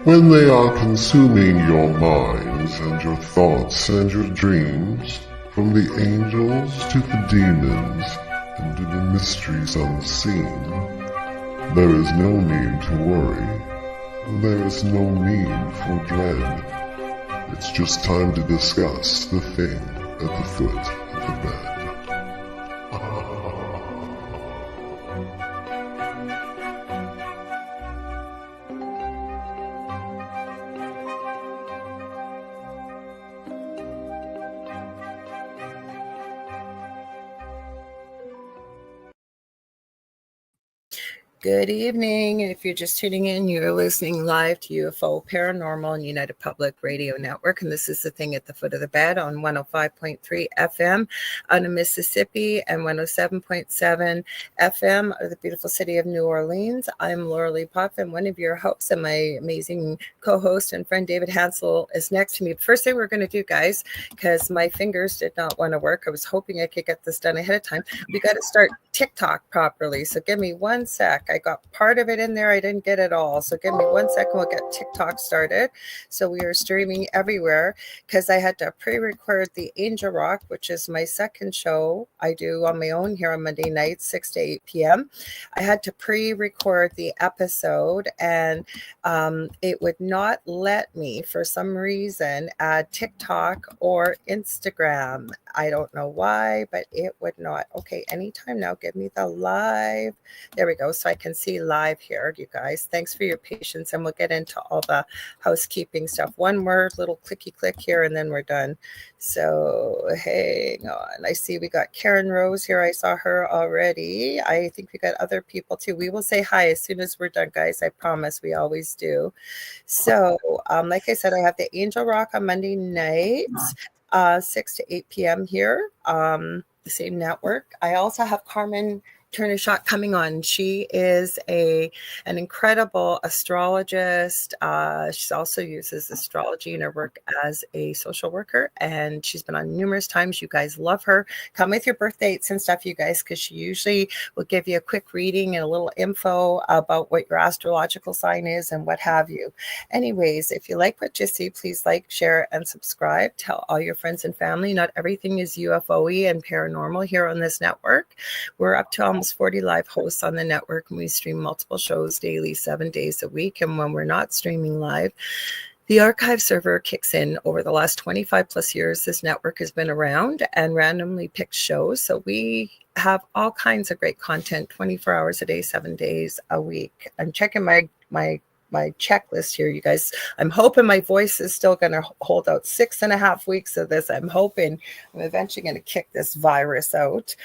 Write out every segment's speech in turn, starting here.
when they are consuming your minds and your thoughts and your dreams, from the angels to the demons and to the mysteries unseen, there is no need to worry. There is no need for dread. It's just time to discuss the thing at the foot of the bed. Good evening. If you're just tuning in, you're listening live to UFO Paranormal and United Public Radio Network. And this is the thing at the foot of the bed on 105.3 FM out of Mississippi and 107.7 FM out of the beautiful city of New Orleans. I'm Lorilei Potvin, one of your hosts, and my amazing co-host and friend David Hanzel is next to me. First thing we're going to do, guys, because my fingers did not want to work. I was hoping I could get this done ahead of time. We got to start TikTok properly. So give me 1 sec. I got part of it in there. I didn't get it all. So give me 1 second. We'll get TikTok started. So we are streaming everywhere because I had to pre-record the Angel Rock, which is my second show I do on my own here on Monday nights, 6 to 8 p.m. I had to pre-record the episode and it would not let me, for some reason, add TikTok or Instagram. I don't know why, but it would not. Okay, anytime now, give me the live. There we go. So I can see live here, you guys. Thanks for your patience, and we'll get into all the housekeeping stuff. One more little clicky click here, and then we're done. So hang on. I see we got Karen Rose here. I saw her already. I think we got other people too. We will say hi as soon as we're done, guys. I promise. We always do. So like I said, I have the Angel Rock on Monday nights. 6 to 8 p.m. here, the same network. I also have Carmen Turner-Shot coming on. She is an incredible astrologist. She also uses astrology in her work as a social worker, and she's been on numerous times. You guys love her. Come with your birth dates and stuff, you guys, because she usually will give you a quick reading and a little info about what your astrological sign is and what have you. Anyways, if you like what you see, please like, share, and subscribe. Tell all your friends and family. Not everything is UFO-y and paranormal here on this network. We're up to almost 40 live hosts on the network, and we stream multiple shows daily, 7 days a week. And when we're not streaming live, the archive server kicks in. Over the last 25 plus years, this network has been around and randomly picks shows. So we have all kinds of great content 24 hours a day, 7 days a week. I'm checking my checklist here, you guys. I'm hoping my voice is still going to hold out 6.5 weeks of this. I'm hoping I'm eventually going to kick this virus out.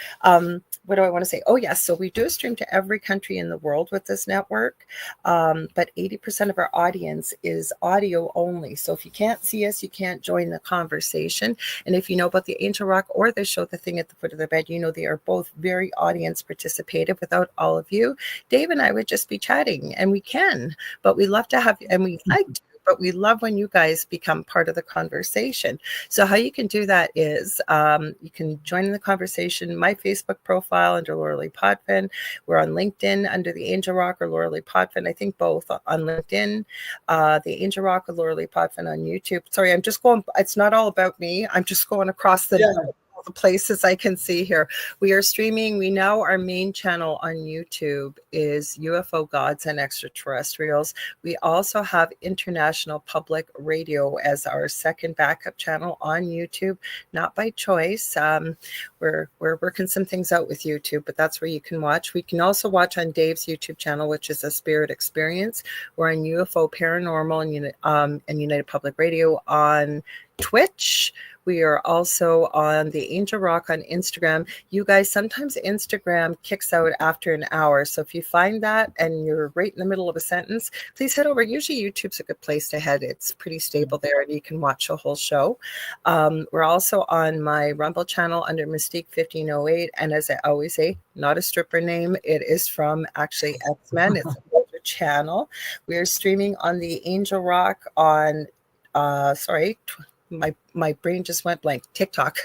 What do I want to say? Oh, yes. So we do stream to every country in the world with this network. But 80% of our audience is audio only. So if you can't see us, you can't join the conversation. And if you know about the Angel Rock or the show, The Thing at the Foot of the Bed, you know they are both very audience participative. Without all of you, Dave and I would just be chatting, and we can, but we love to have, and we like to, but we love when you guys become part of the conversation. So how you can do that is you can join in the conversation. My Facebook profile under Lorilei Potvin. We're on LinkedIn under the Angel Rock or Lorilei Potvin. I think both on LinkedIn, the Angel Rock or Lorilei Potvin on YouTube. Sorry, I'm just going, it's not all about me. I'm just going across the places I can see here. We are streaming. We know our main channel on YouTube is UFO Gods and Extraterrestrials. We also have International Public Radio as our second backup channel on YouTube, not by choice. We're working some things out with YouTube, but that's where you can watch. We can also watch on Dave's YouTube channel, which is A Spirit Experience. We're on UFO Paranormal and United Public Radio on Twitch. We are also on the Angel Rock on Instagram. You guys, sometimes Instagram kicks out after an hour. So if you find that and you're right in the middle of a sentence, please head over. Usually YouTube's a good place to head. It's pretty stable there and you can watch the whole show. We're also on my Rumble channel under Mystique 1508. And as I always say, not a stripper name. It is from actually X-Men. It's an older channel. We are streaming on the Angel Rock on, my brain just went blank. TikTok.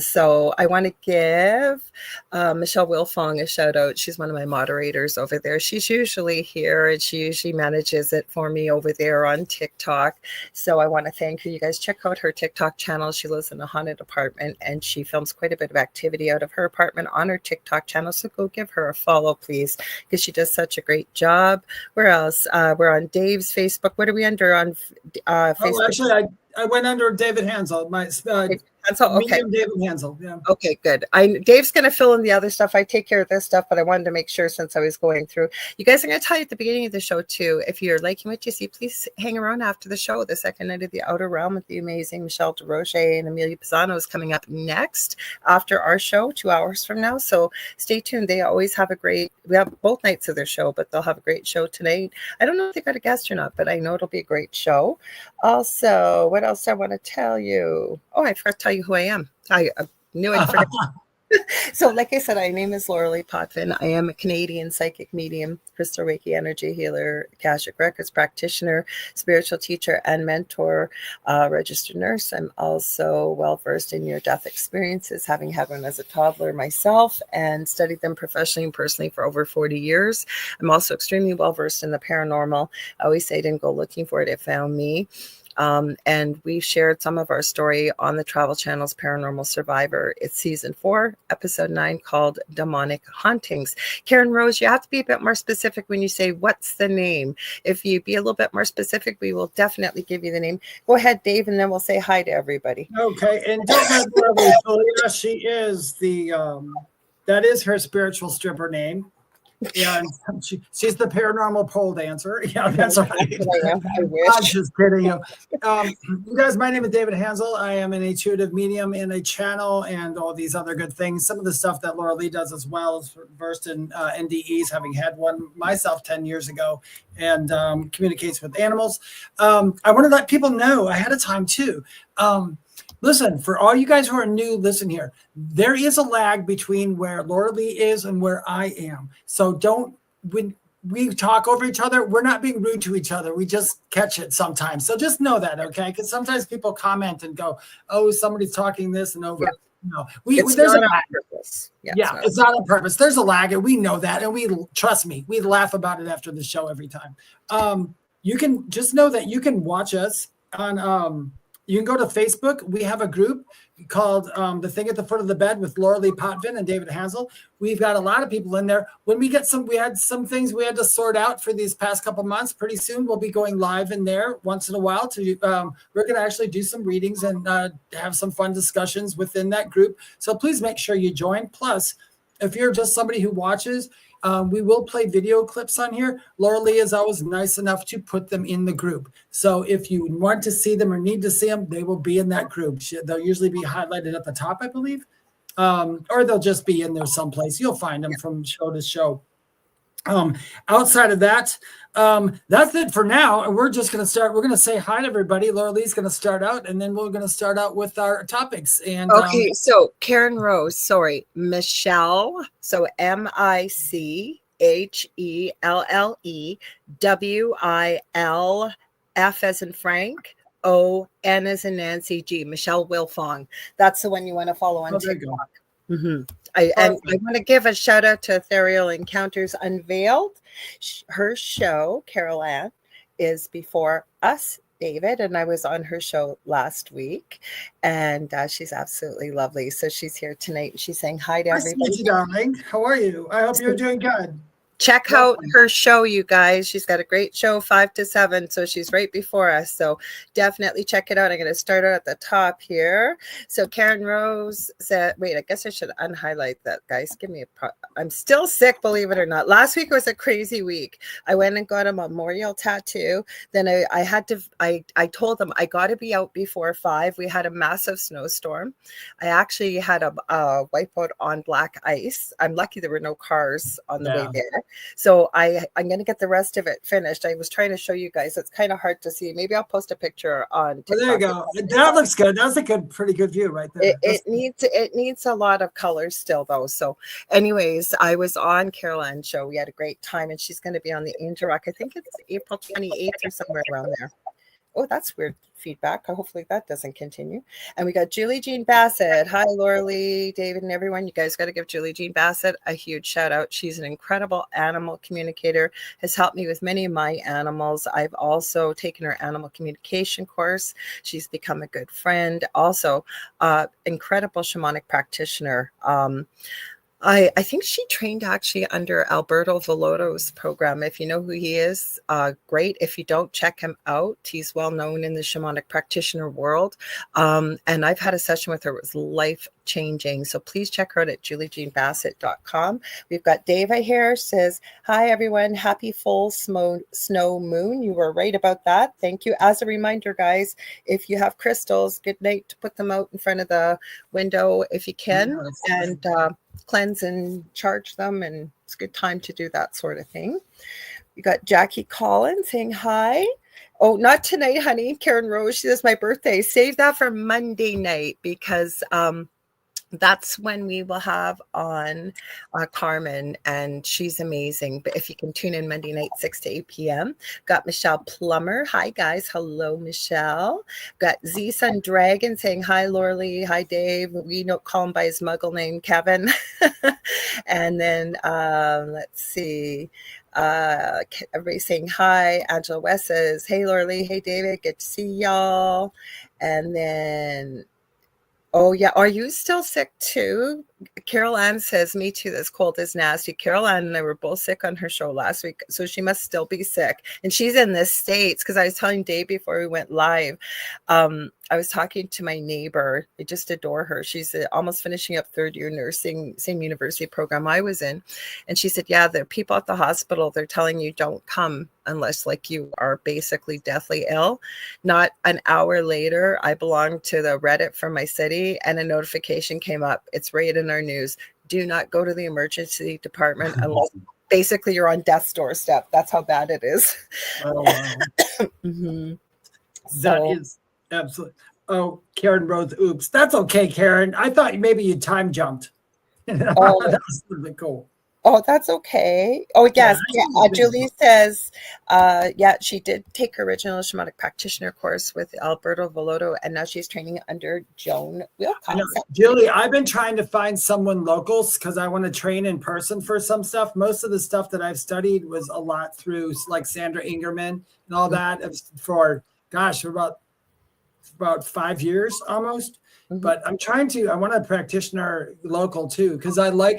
So I want to give Michelle Wilfong a shout out. She's one of my moderators over there. She's usually here and she usually manages it for me over there on TikTok. So I want to thank her. You guys check out her TikTok channel. She lives in a haunted apartment and she films quite a bit of activity out of her apartment on her TikTok channel. So go give her a follow, please, because she does such a great job. Where else? We're on Dave's Facebook. What are we under on Facebook? Oh, actually, I went under David Hanzel. My Hanzel, okay. Medium David Hanzel. Yeah. Okay, good. Dave's going to fill in the other stuff. I take care of this stuff, but I wanted to make sure since I was going through. You guys are going to tell you at the beginning of the show too. If you're liking what you see, please hang around after the show. The second night of the Outer Realm with the amazing Michelle DeRoche and Amelia Pisano is coming up next after our show, 2 hours from now. So stay tuned. They always have we have both nights of their show, but they'll have a great show tonight. I don't know if they got a guest or not, but I know it'll be a great show. Also, what else I want to tell you? Oh, I forgot to tell you who I am. I knew I'd forget. So like I said, my name is Lorilei Potvin. I am a Canadian psychic medium, crystal Reiki energy healer, Akashic Records practitioner, spiritual teacher and mentor, registered nurse. I'm also well-versed in near-death experiences, having had one as a toddler myself and studied them professionally and personally for over 40 years. I'm also extremely well-versed in the paranormal. I always say I didn't go looking for it, it found me. And we've shared some of our story on the Travel Channel's Paranormal Survivor. It's season 4, episode 9, called Demonic Hauntings. Karen Rose, you have to be a bit more specific when you say, what's the name? If you be a little bit more specific, we will definitely give you the name. Go ahead, Dave, and then we'll say hi to everybody. Okay. And don't let she is that is her spiritual stripper name. Yeah, she's the paranormal pole dancer. Yeah, that's right. I wish. I'm just kidding you. You guys, my name is David Hanzel. I am an intuitive medium in a channel and all these other good things. Some of the stuff that Lorilei does as well is versed in NDEs, having had one myself 10 years ago, and communicates with animals. I want to let people know ahead of time too. Listen, for all you guys who are new, listen here. There is a lag between where Lorilei is and where I am. So when we talk over each other, we're not being rude to each other. We just catch it sometimes. So just know that, okay? Because sometimes people comment and go, oh, somebody's talking this and over. Yeah. No, there's a purpose. Yeah, it's not on purpose. There's a lag, and we know that. And trust me, we laugh about it after the show every time. You can just know that you can watch us on you can go to Facebook. We have a group called The Thing at the Foot of the Bed with Lorilei Potvin and David Hanzel. We've got a lot of people in there. When we had some things we had to sort out for these past couple months. Pretty soon we'll be going live in there once in a while. We're going to actually do some readings and have some fun discussions within that group. So please make sure you join. Plus, if you're just somebody who watches, we will play video clips on here. Lorilei is always nice enough to put them in the group. So if you want to see them or need to see them, they will be in that group. They'll usually be highlighted at the top, I believe. Or they'll just be in there someplace. You'll find them from show to show. Outside of that, that's it for now. And we're just going to start. We're going to say hi to everybody. Lorelei's going to start out, and then we're going to start out with our topics. And okay, so Karen Rose, Michelle. So MICHELLEWILF as in Frank. O-N as in Nancy G. Michelle Wilfong. That's the one you want to follow on TikTok. Mm-hmm. I want to give a shout out to Ethereal Encounters Unveiled. Her show, Carol Ann, is before us, David, and I was on her show last week, and she's absolutely lovely. So she's here tonight. She's saying hi to everybody. Nice to meet you, darling. How are you? I hope you're doing good. Check out her show, you guys. She's got a great show, 5 to 7. So she's right before us. So definitely check it out. I'm going to start out at the top here. So Karen Rose said, wait, I guess I should unhighlight that, guys. Give me I'm still sick, believe it or not. Last week was a crazy week. I went and got a memorial tattoo. Then I told them I got to be out before 5. We had a massive snowstorm. I actually had a wipeout on black ice. I'm lucky there were no cars on the way there. So I'm going to get the rest of it finished. I was trying to show you guys. It's kind of hard to see. Maybe I'll post a picture on TikTok. Well, there you go. That looks good. That's a pretty good view right there. It needs a lot of colors still, though. So anyways, I was on Carol Ann's show. We had a great time, and she's going to be on the Angel Rock. I think it's April 28th or somewhere around there. Oh, that's weird feedback. Hopefully that doesn't continue. And we got Julie Jean Bassett. Hi, Lorilei, David, and everyone. You guys got to give Julie Jean Bassett a huge shout out. She's an incredible animal communicator, has helped me with many of my animals. I've also taken her animal communication course. She's become a good friend. Also, incredible shamanic practitioner. I think she trained actually under Alberto Villotto's program. If you know who he is, great. If you don't, check him out. He's well known in the shamanic practitioner world. And I've had a session with her. It was life-changing. So please check her out at juliejeanbassett.com. We've got Dava here, says, hi, everyone. Happy full snow moon. You were right about that. Thank you. As a reminder, guys, if you have crystals, good night to put them out in front of the window if you can. And cleanse and charge them, and it's a good time to do that sort of thing. We got Jackie Collins saying hi. Oh, not tonight, honey. Karen Rose, she says my birthday. Save that for Monday night, because that's when we will have on Carmen, and she's amazing. But if you can tune in Monday night, 6 to 8 p.m. Got Michelle Plummer. Hi, guys. Hello, Michelle. Got Z Sun Dragon saying hi, Lorilei. Hi, Dave. We don't call him by his muggle name, Kevin. And then let's see. Everybody saying hi. Angela West says, hey, Lorilei. Hey, David. Good to see y'all. And then oh, yeah. Are you still sick too? Carol Ann says, me too. This cold is nasty. Carol Ann and I were both sick on her show last week, so she must still be sick. And she's in the States, because I was telling Dave before we went live. I was talking to my neighbor. I just adore her. She's almost finishing up third year nursing, same university program I was in. And she said, yeah, the people at the hospital, they're telling you don't come unless like you are basically deathly ill. Not an hour later, I belonged to the Reddit from my city, and a notification came up. It's right in our news. Do not go to the emergency department unless basically you're on death's doorstep. That's how bad it is. Oh, wow. Mm-hmm. That is absolutely. Oh, Karen Rose. Oops. That's okay, Karen. I thought maybe you time jumped. Oh, That's really cool. Oh, that's okay. Oh, yes. Yeah. Julie says, yeah, she did take her original shamanic practitioner course with Alberto Villotto, and now she's training under Joan Wilcox. Julie, I've been trying to find someone local because I want to train in person for some stuff. Most of the stuff that I've studied was a lot through like Sandra Ingerman and all that for about 5 years almost. Mm-hmm. But I want a practitioner local too, because I like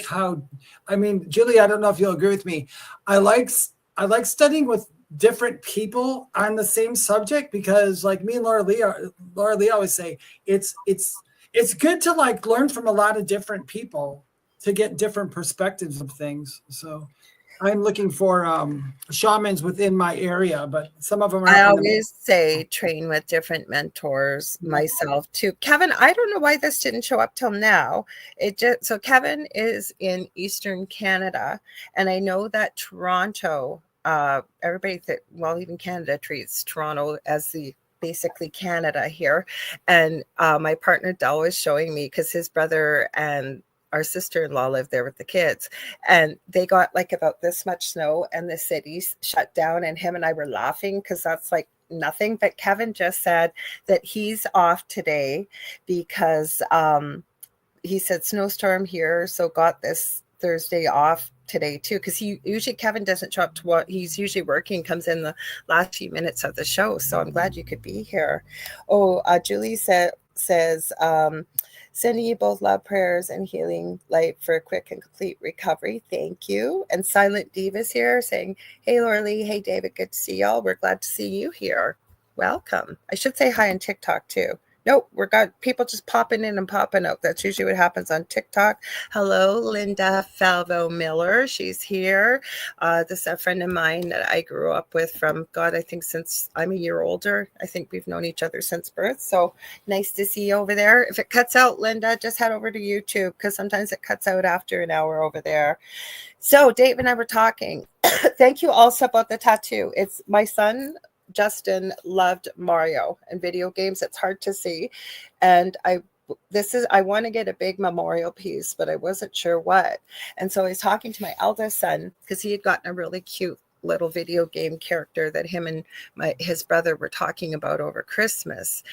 Julie, I don't know if you'll agree with me. I like studying with different people on the same subject, because like me and Lorilei always say, it's good to like learn from a lot of different people to get different perspectives of things. So I'm looking for shamans within my area, but some of them are. I always say train with different mentors myself too. Kevin, I don't know why this didn't show up till now. So Kevin is in Eastern Canada, and I know that Toronto, everybody even Canada treats Toronto as the basically Canada here. And my partner Del was showing me, because his brother and our sister-in-law lived there with the kids, and they got like about this much snow, and the city's shut down, and him and I were laughing because that's like nothing. But Kevin just said that he's off today because he said snowstorm here, so got this Thursday off today too, because Kevin doesn't show up to what he's usually working, comes in the last few minutes of the show. So I'm glad you could be here. Julie says sending you both love, prayers, and healing light for a quick and complete recovery. Thank you. And Silent Diva's here saying, hey, Lorilei. Hey, David. Good to see y'all. We're glad to see you here. Welcome. I should say hi on TikTok too. Nope, we got people just popping in and popping out. That's usually what happens on TikTok. Hello, Linda Falvo Miller. She's here. This is a friend of mine that I grew up with from, God, I think since I'm a year older. I think we've known each other since birth. So nice to see you over there. If it cuts out, Linda, just head over to YouTube, because sometimes it cuts out after an hour over there. So Dave and I were talking. Thank you also about the tattoo. It's my son, Justin, loved Mario and video games. It's hard to see. And I want to get a big memorial piece, but I wasn't sure what. And so I was talking to my eldest son, because he had gotten a really cute little video game character that him and his brother were talking about over Christmas.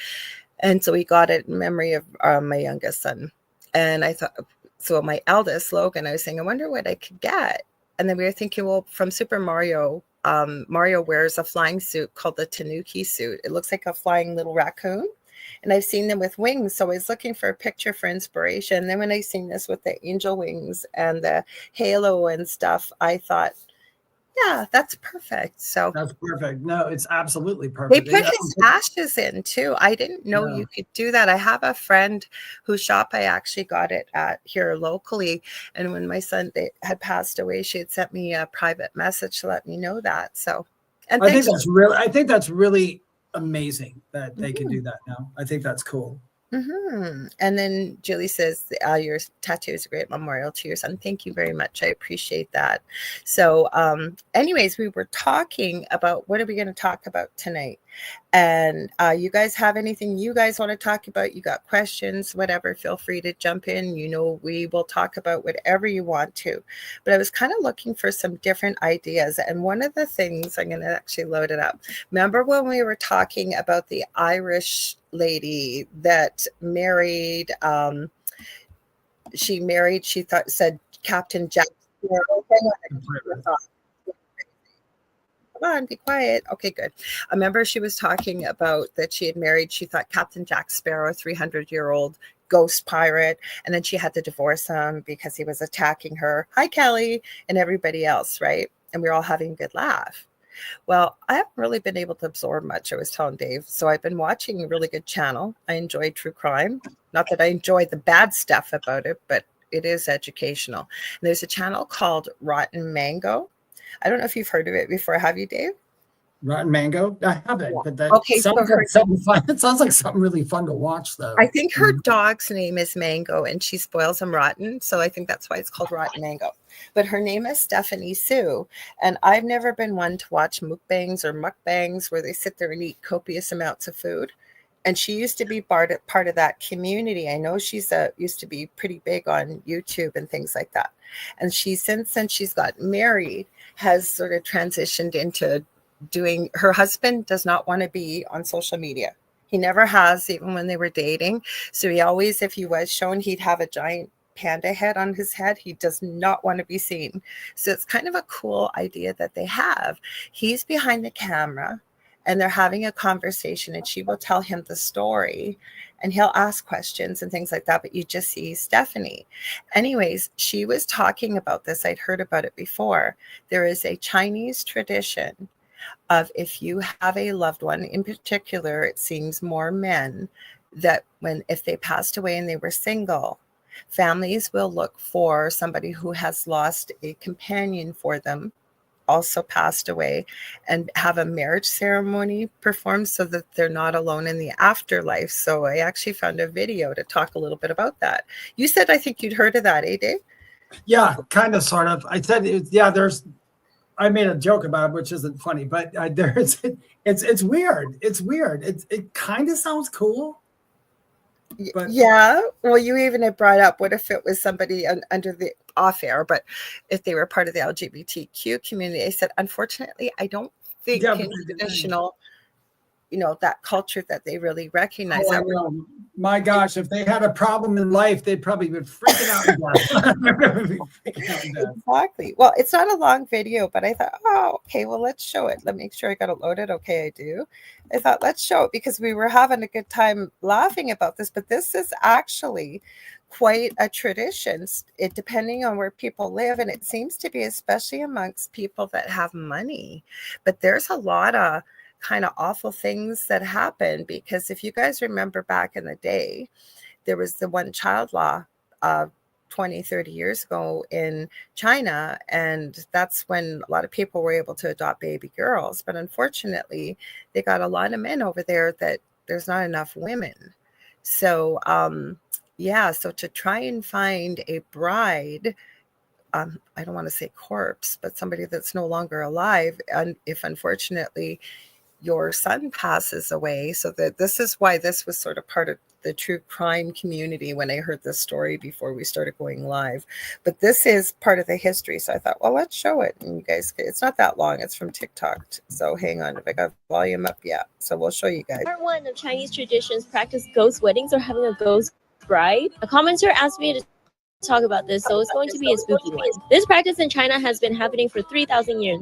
And so he got it in memory of my youngest son. And I thought, so my eldest, Logan, I was saying, I wonder what I could get. And then we were thinking, well, from Super Mario, Mario wears a flying suit called the Tanuki suit. It looks like a flying little raccoon. And I've seen them with wings. So I was looking for a picture for inspiration. And then when I seen this with the angel wings and the halo and stuff, I thought, yeah, that's perfect. So that's perfect. No, it's absolutely they perfect. put his ashes in too. I didn't know you could do that. I have a friend whose shop I actually got it at here locally. And when my son had passed away, she had sent me a private message to let me know that. So, and I think that's really amazing that they can do that now. I think that's cool. And then Julie says, your tattoo is a great memorial to your son. Thank you very much. I appreciate that. So anyways, we were talking about what are we going to talk about tonight? And you guys have anything you guys want to talk about? You got questions, whatever, feel free to jump in. You know, we will talk about whatever you want to. But I was kind of looking for some different ideas. And one of the things, I'm going to actually load it up. Remember when we were talking about the Irish lady that married, she said Captain Jack Sparrow. Come on, be quiet. Okay, good. I remember she was talking about that she had married, she thought Captain Jack Sparrow, 300-year-old ghost pirate, and then she had to divorce him because he was attacking her. Hi, Kelly, and everybody else, right? And we were all having a good laugh. Well, I haven't really been able to absorb much, I was telling Dave. So I've been watching a really good channel. I enjoy true crime. Not that I enjoy the bad stuff about it, but it is educational. And there's a channel called Rotten Mango. I don't know if you've heard of it before. Have you, Dave? Rotten Mango? I haven't, but that sounds like something fun. It sounds like something really fun to watch, though. I think her dog's name is Mango, and she spoils them rotten. So I think that's why it's called Rotten Mango. But her name is Stephanie Sue. And I've never been one to watch mukbangs or mukbangs where they sit there and eat copious amounts of food. And she used to be part of that community. I know she's used to be pretty big on YouTube and things like that. And since she's got married, has sort of transitioned into doing, her husband does not want to be on social media. He never has, even when they were dating. So he always, if he was shown, he'd have a giant panda head on his head. He does not want to be seen. So it's kind of a cool idea that they have. He's behind the camera and they're having a conversation and she will tell him the story and he'll ask questions and things like that. But you just see Stephanie. Anyways, she was talking about this. I'd heard about it before. There is a Chinese tradition of if you have a loved one, in particular, it seems more men, that if they passed away and they were single, families will look for somebody who has lost a companion for them, also passed away, and have a marriage ceremony performed so that they're not alone in the afterlife. So I actually found a video to talk a little bit about that. You said, I think you'd heard of that, Dave? Yeah, kind of, sort of. I said, I made a joke about it, which isn't funny, but it's weird. It's weird. It kind of sounds cool. But yeah, well, you even had brought up, what if it was somebody under the off air, but if they were part of the LGBTQ community? I said, unfortunately, I don't think in traditional, that culture that they really recognize. Oh, my gosh, if they had a problem in life, they'd probably be freaking out. Exactly. Well, it's not a long video, but I thought, okay, well, let's show it. Let me make sure I got it loaded. Okay, I do. I thought, let's show it because we were having a good time laughing about this, but this is actually quite a tradition, depending on where people live. And it seems to be especially amongst people that have money. But there's a lot of kind of awful things that happen, because if you guys remember back in the day, there was the one child law 20, 30 years ago in China, and that's when a lot of people were able to adopt baby girls. But unfortunately, they got a lot of men over there that there's not enough women. So so to try and find a bride, I don't want to say corpse, but somebody that's no longer alive, and if unfortunately your son passes away, so that this is why this was sort of part of the true crime community when I heard this story before we started going live. But this is part of the history. So I thought, well, let's show it. And you guys, it's not that long. It's from TikTok. So hang on. If I got volume up, yeah. So we'll show you guys. Part 1 of Chinese traditions practice ghost weddings or having a ghost bride. A commenter asked me to talk about this, so it's going to be a spooky one. This practice in China has been happening for 3,000 years.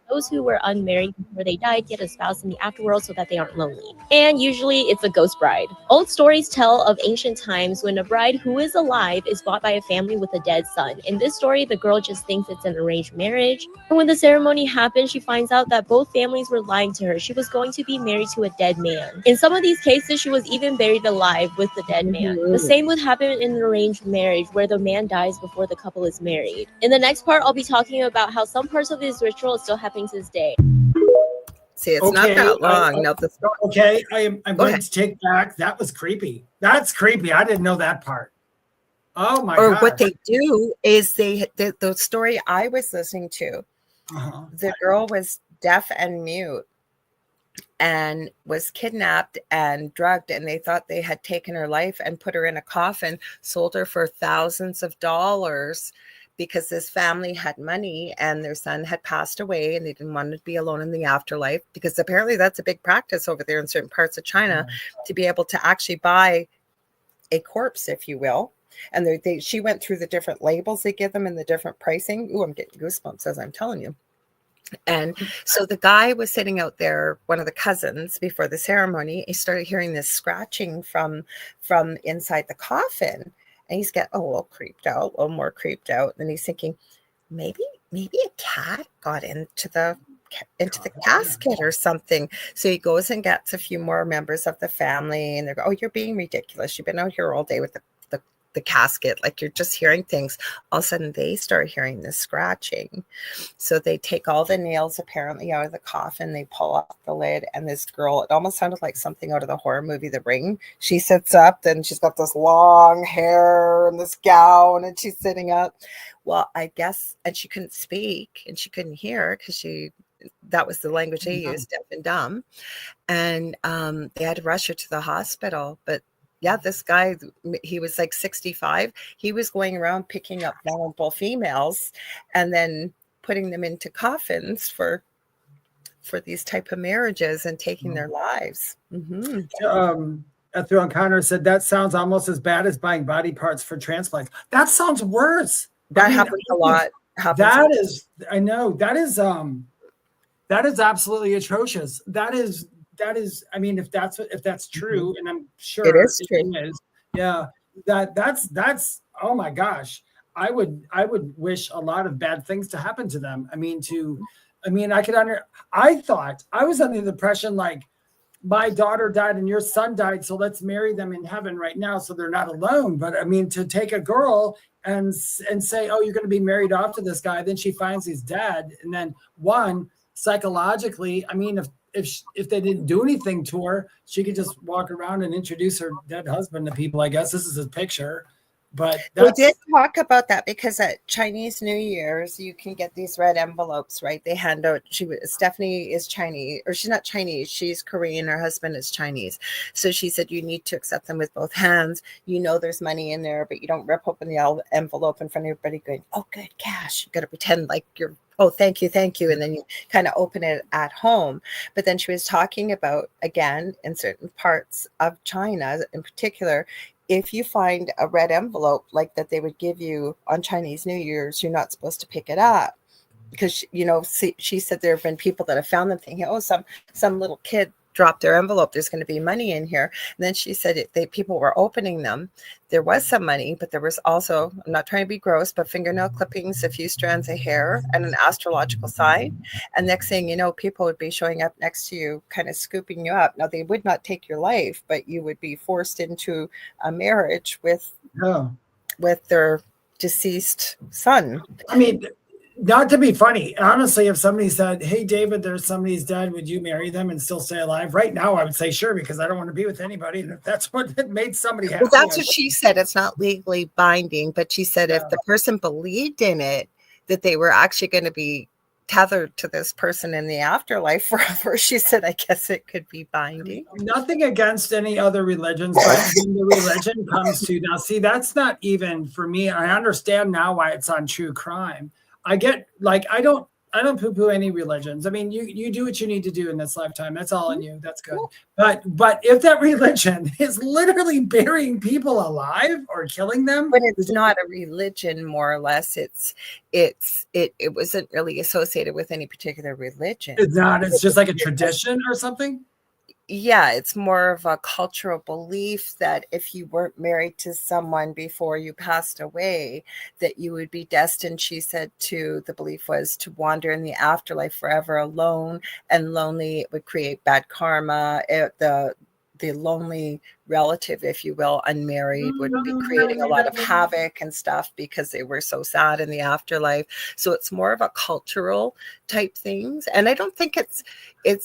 Those who were unmarried before they died get a spouse in the afterworld so that they aren't lonely. And usually it's a ghost bride. Old stories tell of ancient times when a bride who is alive is bought by a family with a dead son. In this story, the girl just thinks it's an arranged marriage. And when the ceremony happens, she finds out that both families were lying to her. She was going to be married to a dead man. In some of these cases, she was even buried alive with the dead man. The same would happen in an arranged marriage where the man dies before the couple is married. In the next part, I'll be talking about how some parts of this ritual is still happening to this day. See, it's not that long. I'm going to take back. That was creepy. That's creepy. I didn't know that part. Oh my god. Or what they do is the story I was listening to, the girl was deaf and mute and was kidnapped and drugged, and they thought they had taken her life and put her in a coffin, sold her for thousands of dollars because this family had money and their son had passed away and they didn't want to be alone in the afterlife, because apparently that's a big practice over there in certain parts of China to be able to actually buy a corpse, if you will. And she went through the different labels they give them and the different pricing. Ooh, I'm getting goosebumps as I'm telling you. And so the guy was sitting out there, one of the cousins, before the ceremony. He started hearing this scratching from inside the coffin. And he's getting a little creeped out, a little more creeped out. And he's thinking, maybe a cat got into the casket or something. So he goes and gets a few more members of the family, and they're going, "Oh, you're being ridiculous. You've been out here all day with the casket, like you're just hearing things." All of a sudden they start hearing the scratching. So they take all the nails apparently out of the coffin, they pull off the lid, and this girl, it almost sounded like something out of the horror movie The Ring. She sits up, and she's got this long hair and this gown, and she's sitting up. Well, I guess, and she couldn't speak and she couldn't hear because that was the language they used, deaf and dumb. And they had to rush her to the hospital. But yeah, this guy, he was like 65. He was going around picking up vulnerable females and then putting them into coffins for these type of marriages and taking their lives. Through Encounter said that sounds almost as bad as buying body parts for transplants. That sounds worse. That happens a lot. That is absolutely atrocious. That is, I mean, if that's true, and I'm sure it is true. Yeah, that's oh my gosh. I would wish a lot of bad things to happen to them. I thought I was under the impression like my daughter died and your son died, so let's marry them in heaven right now so they're not alone. But I mean, to take a girl and say, oh, you're going to be married off to this guy, then she finds he's dead, and then psychologically, I mean, if they didn't do anything to her, she could just walk around and introduce her dead husband to people. I guess this is his picture. But we did talk about that because at Chinese New Year's, you can get these red envelopes, right? They hand out. Stephanie is Chinese, or she's not Chinese. She's Korean. Her husband is Chinese. So she said you need to accept them with both hands. You know there's money in there, but you don't rip open the envelope in front of everybody going, "Oh, good, cash." You got to pretend like you're, "Oh, thank you. And then you kind of open it at home. But then she was talking about, again, in certain parts of China in particular, if you find a red envelope like that they would give you on Chinese New Year's, you're not supposed to pick it up. Because, she said there have been people that have found them thinking, oh, some little kid dropped their envelope, there's going to be money in here. And then she said people were opening them. There was some money, but there was also, I'm not trying to be gross, but fingernail clippings, a few strands of hair, and an astrological sign. And next thing you know, people would be showing up next to you, kind of scooping you up. Now, they would not take your life, but you would be forced into a marriage with their deceased son. I mean, not to be funny, honestly, if somebody said, "Hey, David, there's somebody's dead, would you marry them and still stay alive?" Right now, I would say sure, because I don't want to be with anybody. And if that's what made somebody happy. Well, that's what she said. It's not legally binding, but she said if the person believed in it, that they were actually going to be tethered to this person in the afterlife forever. She said, I guess it could be binding. Nothing against any other religions, but when the religion comes to, now see, that's not even for me. I understand now why it's on true crime. I get, like, I don't poo-poo any religions. I mean, you do what you need to do in this lifetime. That's all on you. That's good. But if that religion is literally burying people alive or killing them, but it's not a religion, more or less. It wasn't really associated with any particular religion. It's not. It's just like a tradition or something. Yeah, it's more of a cultural belief that if you weren't married to someone before you passed away, that you would be destined, she said, the belief was to wander in the afterlife forever alone and lonely. It would create bad karma. The lonely relative, if you will, unmarried, would be creating a lot of havoc and stuff because they were so sad in the afterlife. So it's more of a cultural type things. And I don't think it's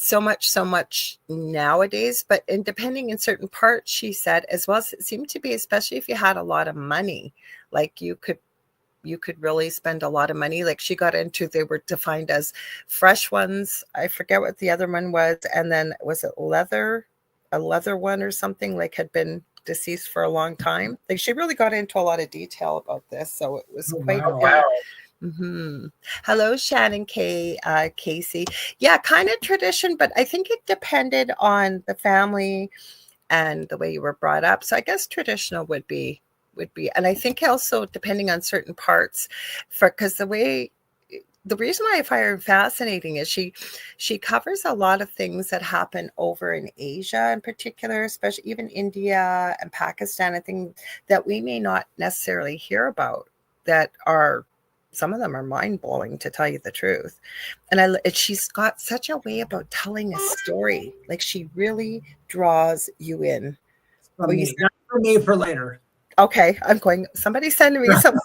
so much nowadays, but depending in certain parts, she said, as well as it seemed to be, especially if you had a lot of money, like you could really spend a lot of money. Like she got into, they were defined as fresh ones. I forget what the other one was. And then was it a leather one or something, like had been deceased for a long time. Like she really got into a lot of detail about this. So it was quite wow. Mm-hmm. Hello, Shannon Casey. Yeah, kind of tradition, but I think it depended on the family and the way you were brought up. So I guess traditional would be, and I think also depending on certain parts, because the reason why I find her fascinating is she covers a lot of things that happen over in Asia in particular, especially even India and Pakistan, and things that we may not necessarily hear about, that are, some of them are mind-blowing, to tell you the truth. And she's got such a way about telling a story. Like she really draws you in. For me for later. Okay, I'm going. Somebody send me some.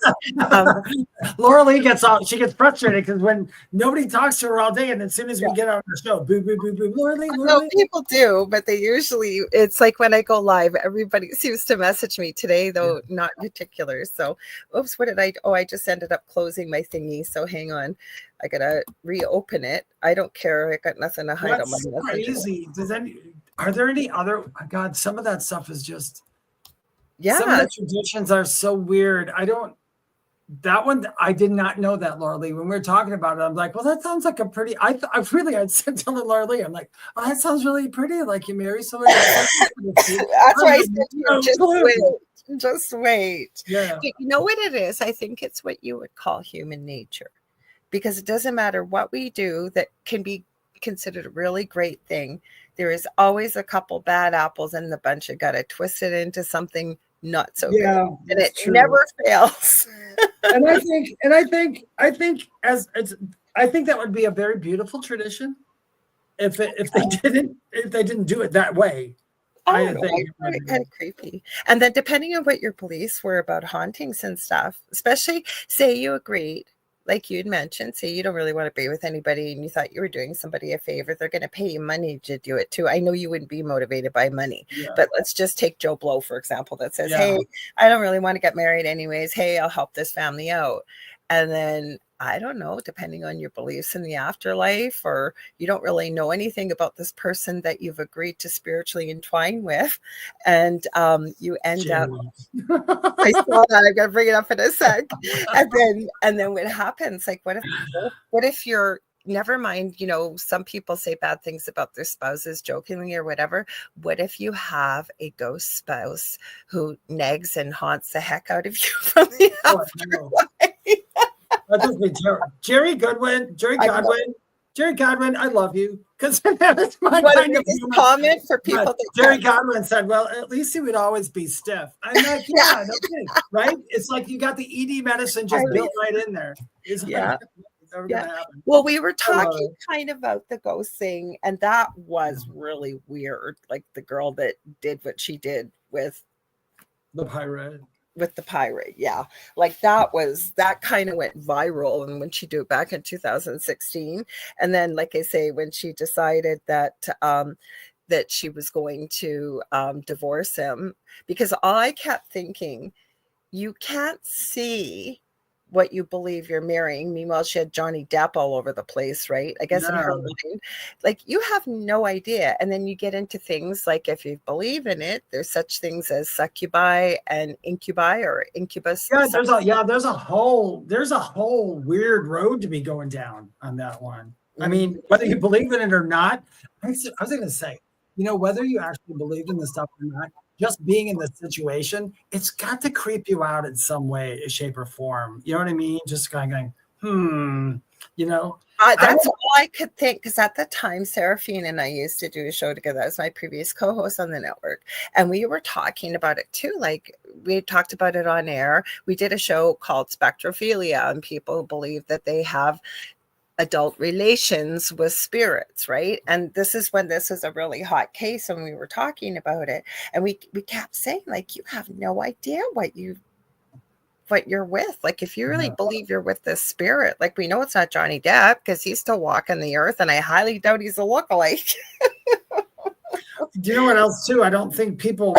Lorilei gets out. She gets frustrated because when nobody talks to her all day, and as soon as we get on the show, boo, boo, boo, boo, Lorilei. No, people do, but they usually, it's like when I go live, everybody seems to message me today, though not particular. So, oops, what did I? Oh, I just ended up closing my thingy. So hang on, I gotta reopen it. I don't care. I got nothing to hide on my messages. Crazy. Are there any other? Oh God, some of that stuff is just. Yeah. Some of the traditions are so weird. That one, I did not know that, Lorilei. When we were talking about it, I'm like, well, that sounds like a pretty, I'd said to Lorilei, I'm like, oh, that sounds really pretty. Like you marry somebody. That's why I said to you, just wait. Yeah. But you know what it is? I think it's what you would call human nature, because it doesn't matter what we do that can be considered a really great thing. There is always a couple bad apples in the bunch that got to twist it into something not so good, and it never fails. And I think that would be a very beautiful tradition if they didn't do it that way. I think it's kind of creepy. And then depending on what your beliefs were about hauntings and stuff, especially say you agreed, like you'd mentioned, say you don't really want to be with anybody and you thought you were doing somebody a favor, they're going to pay you money to do it too. I know you wouldn't be motivated by money, but let's just take Joe Blow, for example, that says, hey, I don't really want to get married anyways. Hey, I'll help this family out. And then, I don't know, depending on your beliefs in the afterlife, or you don't really know anything about this person that you've agreed to spiritually entwine with, and you end up, I saw that, I'm going to bring it up in a sec. And then what happens, like, what if you're, never mind, you know, some people say bad things about their spouses jokingly or whatever. What if you have a ghost spouse who nags and haunts the heck out of you from the afterlife? That does be terrible. Jerry Godwin, I love you. Because that's my kind of comment for people. That Jerry Godwin said, well, at least he would always be stiff. I'm like, yeah, no kidding, right? It's like you got the ED medicine just built right in there. It's never gonna happen. Well, we were talking kind of about the ghost thing, and that was really weird. Like the girl that did what she did with the pirate. Yeah, like that kind of went viral, and when she did it back in 2016, and then, like I say, when she decided that that she was going to divorce him, because I kept thinking, you can't see what you believe you're marrying. Meanwhile, she had Johnny Depp all over the place, right? I guess in her mind, like you have no idea. And then you get into things like, if you believe in it, there's such things as succubi and incubi or incubus. Yeah, there's a whole weird road to be going down on that one. I mean, whether you believe in it or not, I was going to say, whether you actually believe in the stuff or not, just being in the situation, it's got to creep you out in some way, shape, or form. You know what I mean? Just kind of going, That's all I could think, because at the time, Seraphine and I used to do a show together. That was my previous co-host on the network. And we were talking about it too. Like, we talked about it on air. We did a show called Spectrophilia, and people who believe that they have adult relations with spirits, right? And this is when this was a really hot case, and we were talking about it. And we kept saying, like, you have no idea what you're with. Like, if you really believe you're with this spirit, like, we know it's not Johnny Depp because he's still walking the earth, and I highly doubt he's a lookalike. Do you know what else too? I don't think people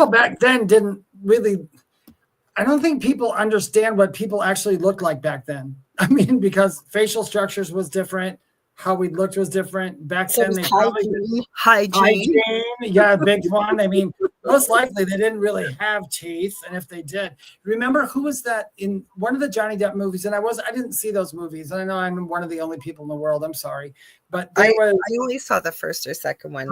back then didn't really, I don't think people understand what people actually looked like back then. I mean, because facial structures was different. How we looked was different. Back then, they probably hygiene. Yeah, big one. I mean, most likely they didn't really have teeth. And if they did, remember who was that in one of the Johnny Depp movies? And I didn't see those movies. I know I'm one of the only people in the world. I'm sorry. But I only saw the first or second one.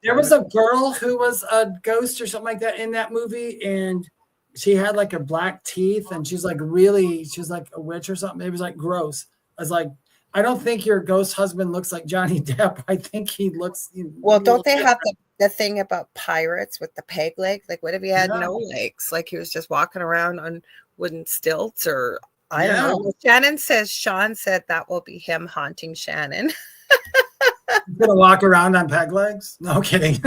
There was a girl who was a ghost or something like that in that movie. And she had like a black teeth, and she's like a witch or something. It was like gross. I was like, I don't think your ghost husband looks like Johnny Depp. I think he looks. Don't they have the thing about pirates with the peg leg? Like, what if he had no legs? Like, he was just walking around on wooden stilts, or I don't know. Sean said that will be him haunting Shannon. He's gonna walk around on peg legs? No kidding.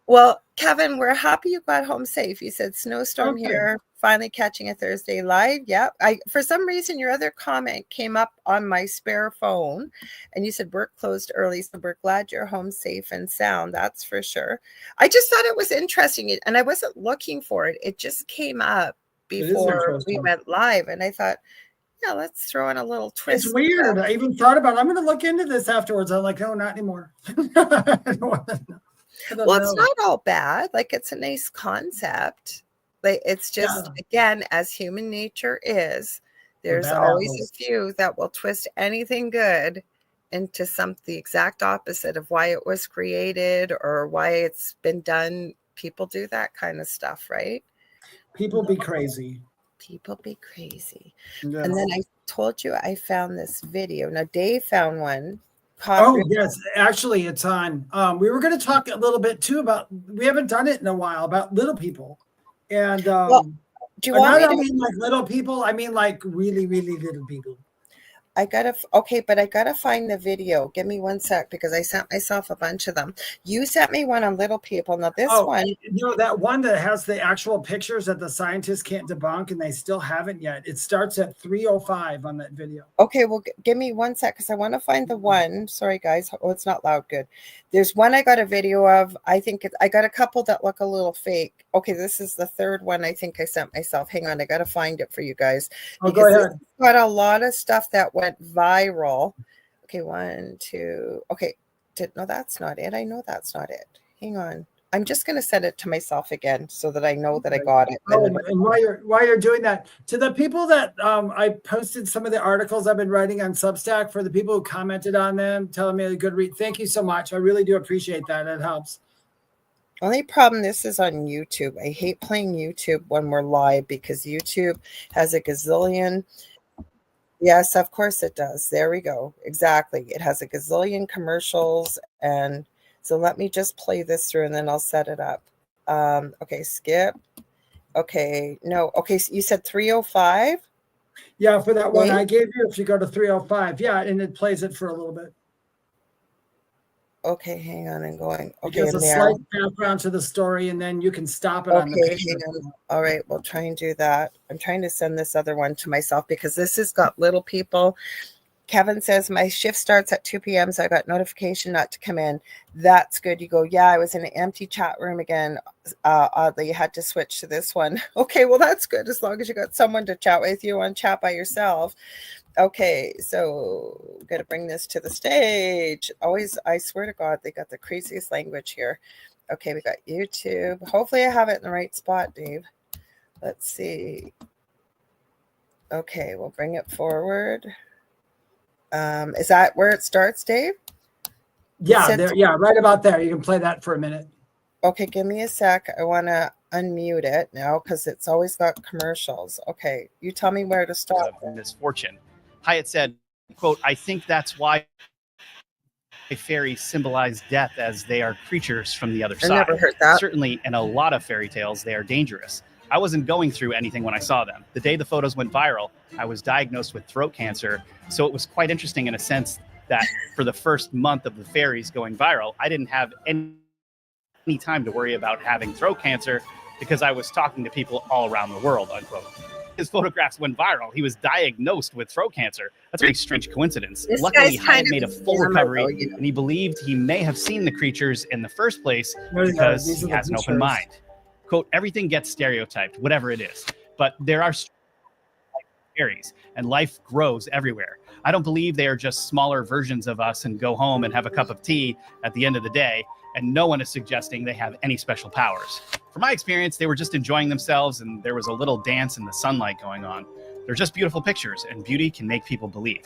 Well, Kevin, we're happy you got home safe. You said snowstorm here, finally catching a Thursday live. Yeah. For some reason, your other comment came up on my spare phone, and you said work closed early. So we're glad you're home safe and sound. That's for sure. I just thought it was interesting, and I wasn't looking for it. It just came up before we went live. And I thought, yeah, let's throw in a little twist. It's weird. I even thought about it. I'm going to look into this afterwards. I'm like, no, not anymore. Well, it's not all bad. Like, it's a nice concept. Like, it's just, again, as human nature is, there's always a few that will twist anything good into the exact opposite of why it was created or why it's been done. People do that kind of stuff, right? People be crazy. People be crazy. Yes. And then I told you I found this video. Now, Dave found one. Oh, yes. Actually, it's on. We were going to talk a little bit, too, we haven't done it in a while, about little people. And do you want me to mean like little people? I mean like really, really little people. I gotta find the video. Give me 1 sec, because I sent myself a bunch of them. You sent me one on little people. Now this one, that one that has the actual pictures that the scientists can't debunk, and they still haven't yet. It starts at 3:05 on that video. Okay, well, give me 1 sec, because I want to find the one. Sorry, guys. Oh, it's not loud. Good. There's one I got a video of. I got a couple that look a little fake. Okay, this is the third one I think I sent myself. Hang on, I got to find it for you guys. Oh, go ahead. Got a lot of stuff that went viral. Okay, 1, 2. Okay, no, that's not it. I know that's not it. Hang on. I'm just going to send it to myself again so that I know that I got it. Oh, and while you're doing that, to the people that I posted some of the articles I've been writing on Substack, for the people who commented on them, telling me a good read. Thank you so much. I really do appreciate that. It helps. Only problem, this is on YouTube. I hate playing YouTube when we're live, because YouTube has a gazillion. Yes, of course it does. There we go. Exactly. It has a gazillion commercials. And so let me just play this through, and then I'll set it up. Okay, skip. Okay, no. Okay, so you said 3:05? Yeah, for that one I gave you, if you go to 3:05. Yeah, and it plays it for a little bit. Okay, hang on, I'm going. Okay, there's a slight background to the story, and then you can stop it on the picture. Hang on. All right, we'll try and do that. I'm trying to send this other one to myself, because this has got little people. Kevin says, my shift starts at 2 p.m., so I got notification not to come in. That's good. You go, yeah, I was in an empty chat room again. Oddly, you had to switch to this one. Okay, well, that's good. As long as you got someone to chat with, you want to chat by yourself. Okay, so I'm going to bring this to the stage. Always, I swear to God, they got the craziest language here. Okay, we got YouTube. Hopefully I have it in the right spot, Dave. Let's see. Okay, we'll bring it forward. Is that where it starts, Dave? Yeah, there. Yeah, right about there. You can play that for a minute. Okay, give me a sec. I want to unmute it now because it's always got commercials. Okay, you tell me where to start. Of misfortune. Hyatt said, quote, I think that's why fairies symbolize death, as they are creatures from the other side. I never heard that. Certainly, in a lot of fairy tales, they are dangerous. I wasn't going through anything when I saw them. The day the photos went viral, I was diagnosed with throat cancer. So it was quite interesting in a sense that for the first month of the fairies going viral, I didn't have any time to worry about having throat cancer because I was talking to people all around the world, unquote. His photographs went viral. He was diagnosed with throat cancer. That's a very strange coincidence. This Luckily, guy's Hyatt kind made a of full recovery, though, you know. and he believed he may have seen the creatures in the first place There you go. because These are he the has an open pictures. mind. Quote, everything gets stereotyped, whatever it is. But there are fairies, and life grows everywhere. I don't believe they are just smaller versions of us and go home and have a cup of tea at the end of the day, and no one is suggesting they have any special powers. From my experience, they were just enjoying themselves, and there was a little dance in the sunlight going on. They're just beautiful pictures, and beauty can make people believe.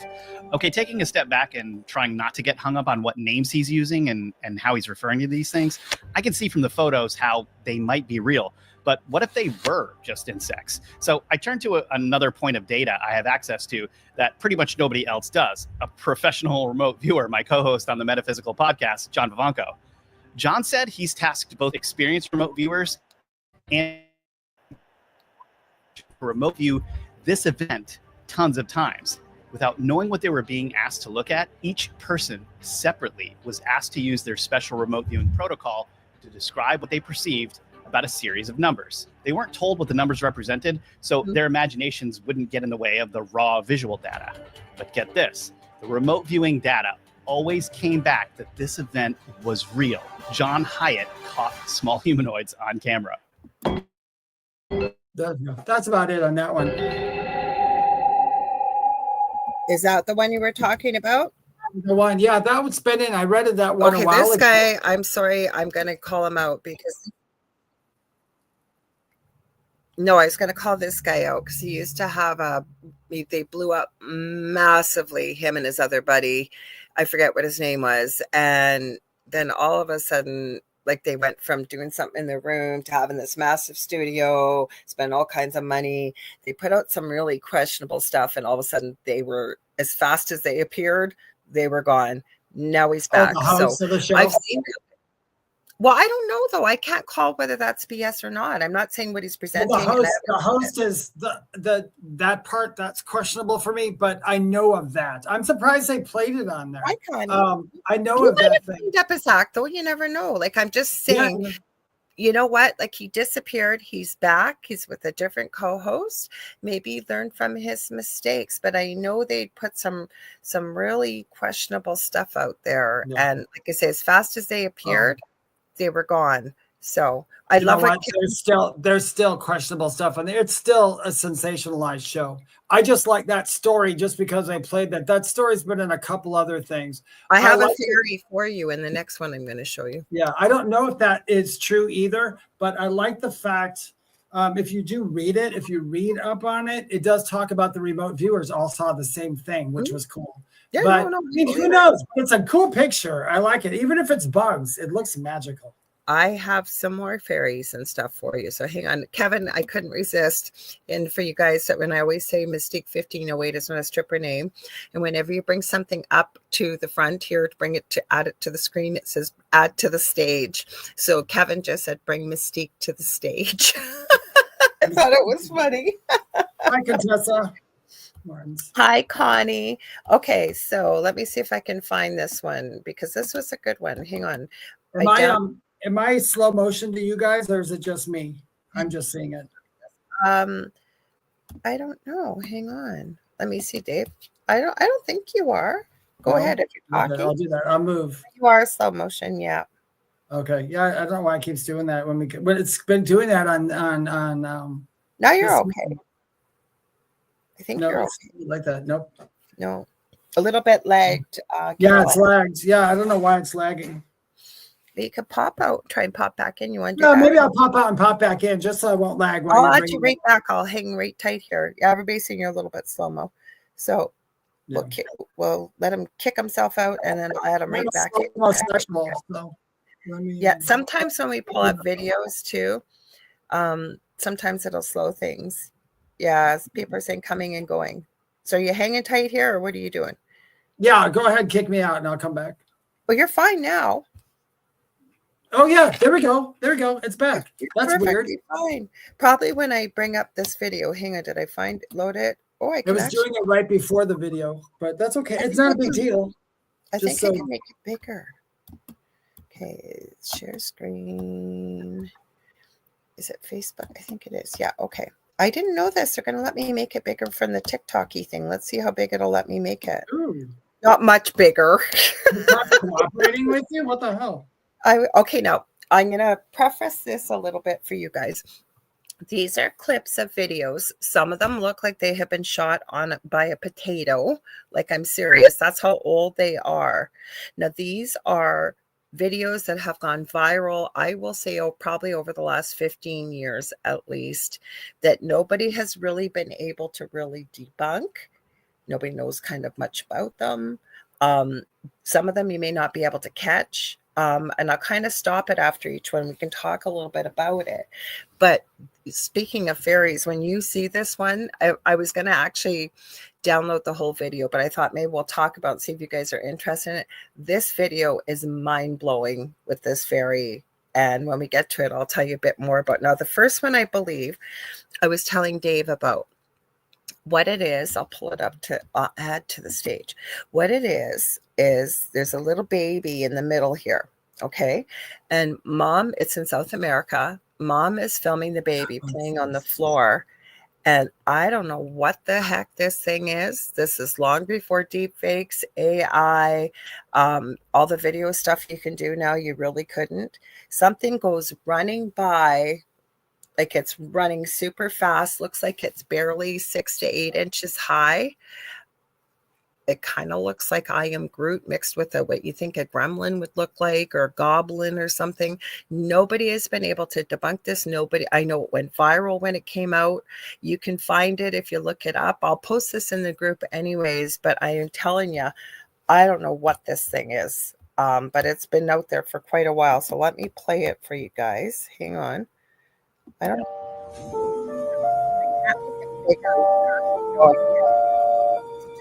Okay, taking a step back and trying not to get hung up on what names he's using and how he's referring to these things, I can see from the photos how they might be real. But what if they were just insects? So I turned to another point of data I have access to that pretty much nobody else does. A professional remote viewer, my co-host on the Metaphysical podcast, John Vivanco. John said he's tasked both experienced remote viewers and remote view this event tons of times. Without knowing what they were being asked to look at, each person separately was asked to use their special remote viewing protocol to describe what they perceived about a series of numbers. They weren't told what the numbers represented, so their imaginations wouldn't get in the way of the raw visual data. But get this, the remote viewing data always came back that this event was real. John Hyatt caught small humanoids on camera. That's about it on that one. Is that the one you were talking about? The one, yeah, that would spin in. I read it that one Okay, a while this ago. guy, I'm sorry, I'm going to call him out because... No, I was going to call this guy out because he used to have they blew up massively, him and his other buddy. I forget what his name was. And then all of a sudden, like they went from doing something in their room to having this massive studio, spend all kinds of money. They put out some really questionable stuff. And all of a sudden they were, as fast as they appeared, they were gone. Now he's back. The host of the show. I've seen him. Well, I don't know, though. I can't call whether that's BS or not. I'm not saying what he's presenting. Well, the host is that part that's questionable for me, but I know of that. I'm surprised they played it on there. I know of that thing. Cleaned up his act, though. You never know. Like, I'm just saying, Yeah. You know what? Like, he disappeared. He's back. He's with a different co-host. Maybe he learned from his mistakes. But I know they put some really questionable stuff out there. Yeah. And like I say, as fast as they appeared, they were gone. So I love what there's still questionable stuff on there. It's still a sensationalized show. I just like that story just because they played that. That story's been in a couple other things. I have a theory for you in the next one I'm going to show you. Yeah, I don't know if that is true either, but I like the fact if you do read it, if you read up on it, it does talk about the remote viewers all saw the same thing, which was cool. Yeah, but who knows? It's a cool picture. I like it. Even if it's bugs, it looks magical. I have some more fairies and stuff for you. So hang on. Kevin, I couldn't resist. And for you guys, that when I always say Mystique 1508 is not a stripper name. And whenever you bring something up to the front here to bring it to add it to the screen, it says add to the stage. So Kevin just said bring Mystique to the stage. I thought it was funny. Hi, Contessa. Hi, Connie. Okay, so let me see if I can find this one because this was a good one. Hang on. Am I slow motion to you guys, or is it just me? I'm just seeing it. I don't know. Hang on. Let me see, Dave. I don't think you are. Go No? ahead if you're Okay, talking. I'll do that. I'll move. You are slow motion, yeah. Okay. Yeah, I don't know why it keeps doing that but it's been doing that on Now you're this- okay. I think No, you're it's okay. like that. Nope. No, a little bit lagged. Yeah, it's Caroline. lagged. Yeah, I don't know why it's lagging. You could pop out, try and pop back in. You want to do No, that? maybe I'll pop out and pop back in just so I won't lag while I'll you're add bringing you it. right back. I'll hang right tight here. Yeah, everybody's seeing you a little bit slow-mo. So Yeah. we'll let him kick himself out and then I'll add him right back in. Sexual, so let me, Yeah, sometimes when we pull up videos too, sometimes it'll slow things. Yeah, people are saying coming and going. So are you hanging tight here or what are you doing? Yeah, go ahead, kick me out and I'll come back. Well, you're fine now. Oh yeah, there we go. There we go. It's back. You're That's weird. perfectly fine. Probably when I bring up this video. Hang on, did I load it? Oh, I It can was actually, doing it right before the video, but that's okay. It's not a big deal. I think just I so- can make it bigger. Okay, share screen. Is it Facebook? I think it is. Yeah, okay. I didn't know this. They're going to let me make it bigger from the TikTok-y thing. Let's see how big it'll let me make it. Ooh, Not much bigger. it's not cooperating with you? What the hell? Okay, now I'm going to preface this a little bit for you guys. These are clips of videos. Some of them look like they have been shot on by a potato. Like, I'm serious. That's how old they are. Now, these are videos that have gone viral, I will say, probably over the last 15 years at least, that nobody has really been able to really debunk. Nobody knows kind of much about them. Some of them you may not be able to catch. And I'll kind of stop it after each one. We can talk a little bit about it. But speaking of fairies, when you see this one, I was going to actually download the whole video, but I thought maybe we'll talk about, see if you guys are interested in it. This video is mind-blowing with this fairy. And when we get to it, I'll tell you a bit more about. Now, the first one, I believe, I was telling Dave about what it is. I'll pull it up to add to the stage. What it is there's a little baby in the middle here. Okay. And mom, it's in South America. Mom is filming the baby playing on the floor. And I don't know what the heck this thing is. This is long before deep fakes, AI, all the video stuff you can do now, you really couldn't. Something goes running by, like it's running super fast, looks like it's barely 6 to 8 inches high. It kind of looks like I Am Groot mixed with what you think a gremlin would look like, or a goblin or something. Nobody has been able to debunk this. Nobody. I know it went viral when it came out. You can find it if you look it up. I'll post this in the group anyways, but I am telling you, I don't know what this thing is, but it's been out there for quite a while. So let me play it for you guys. Hang on. I don't know.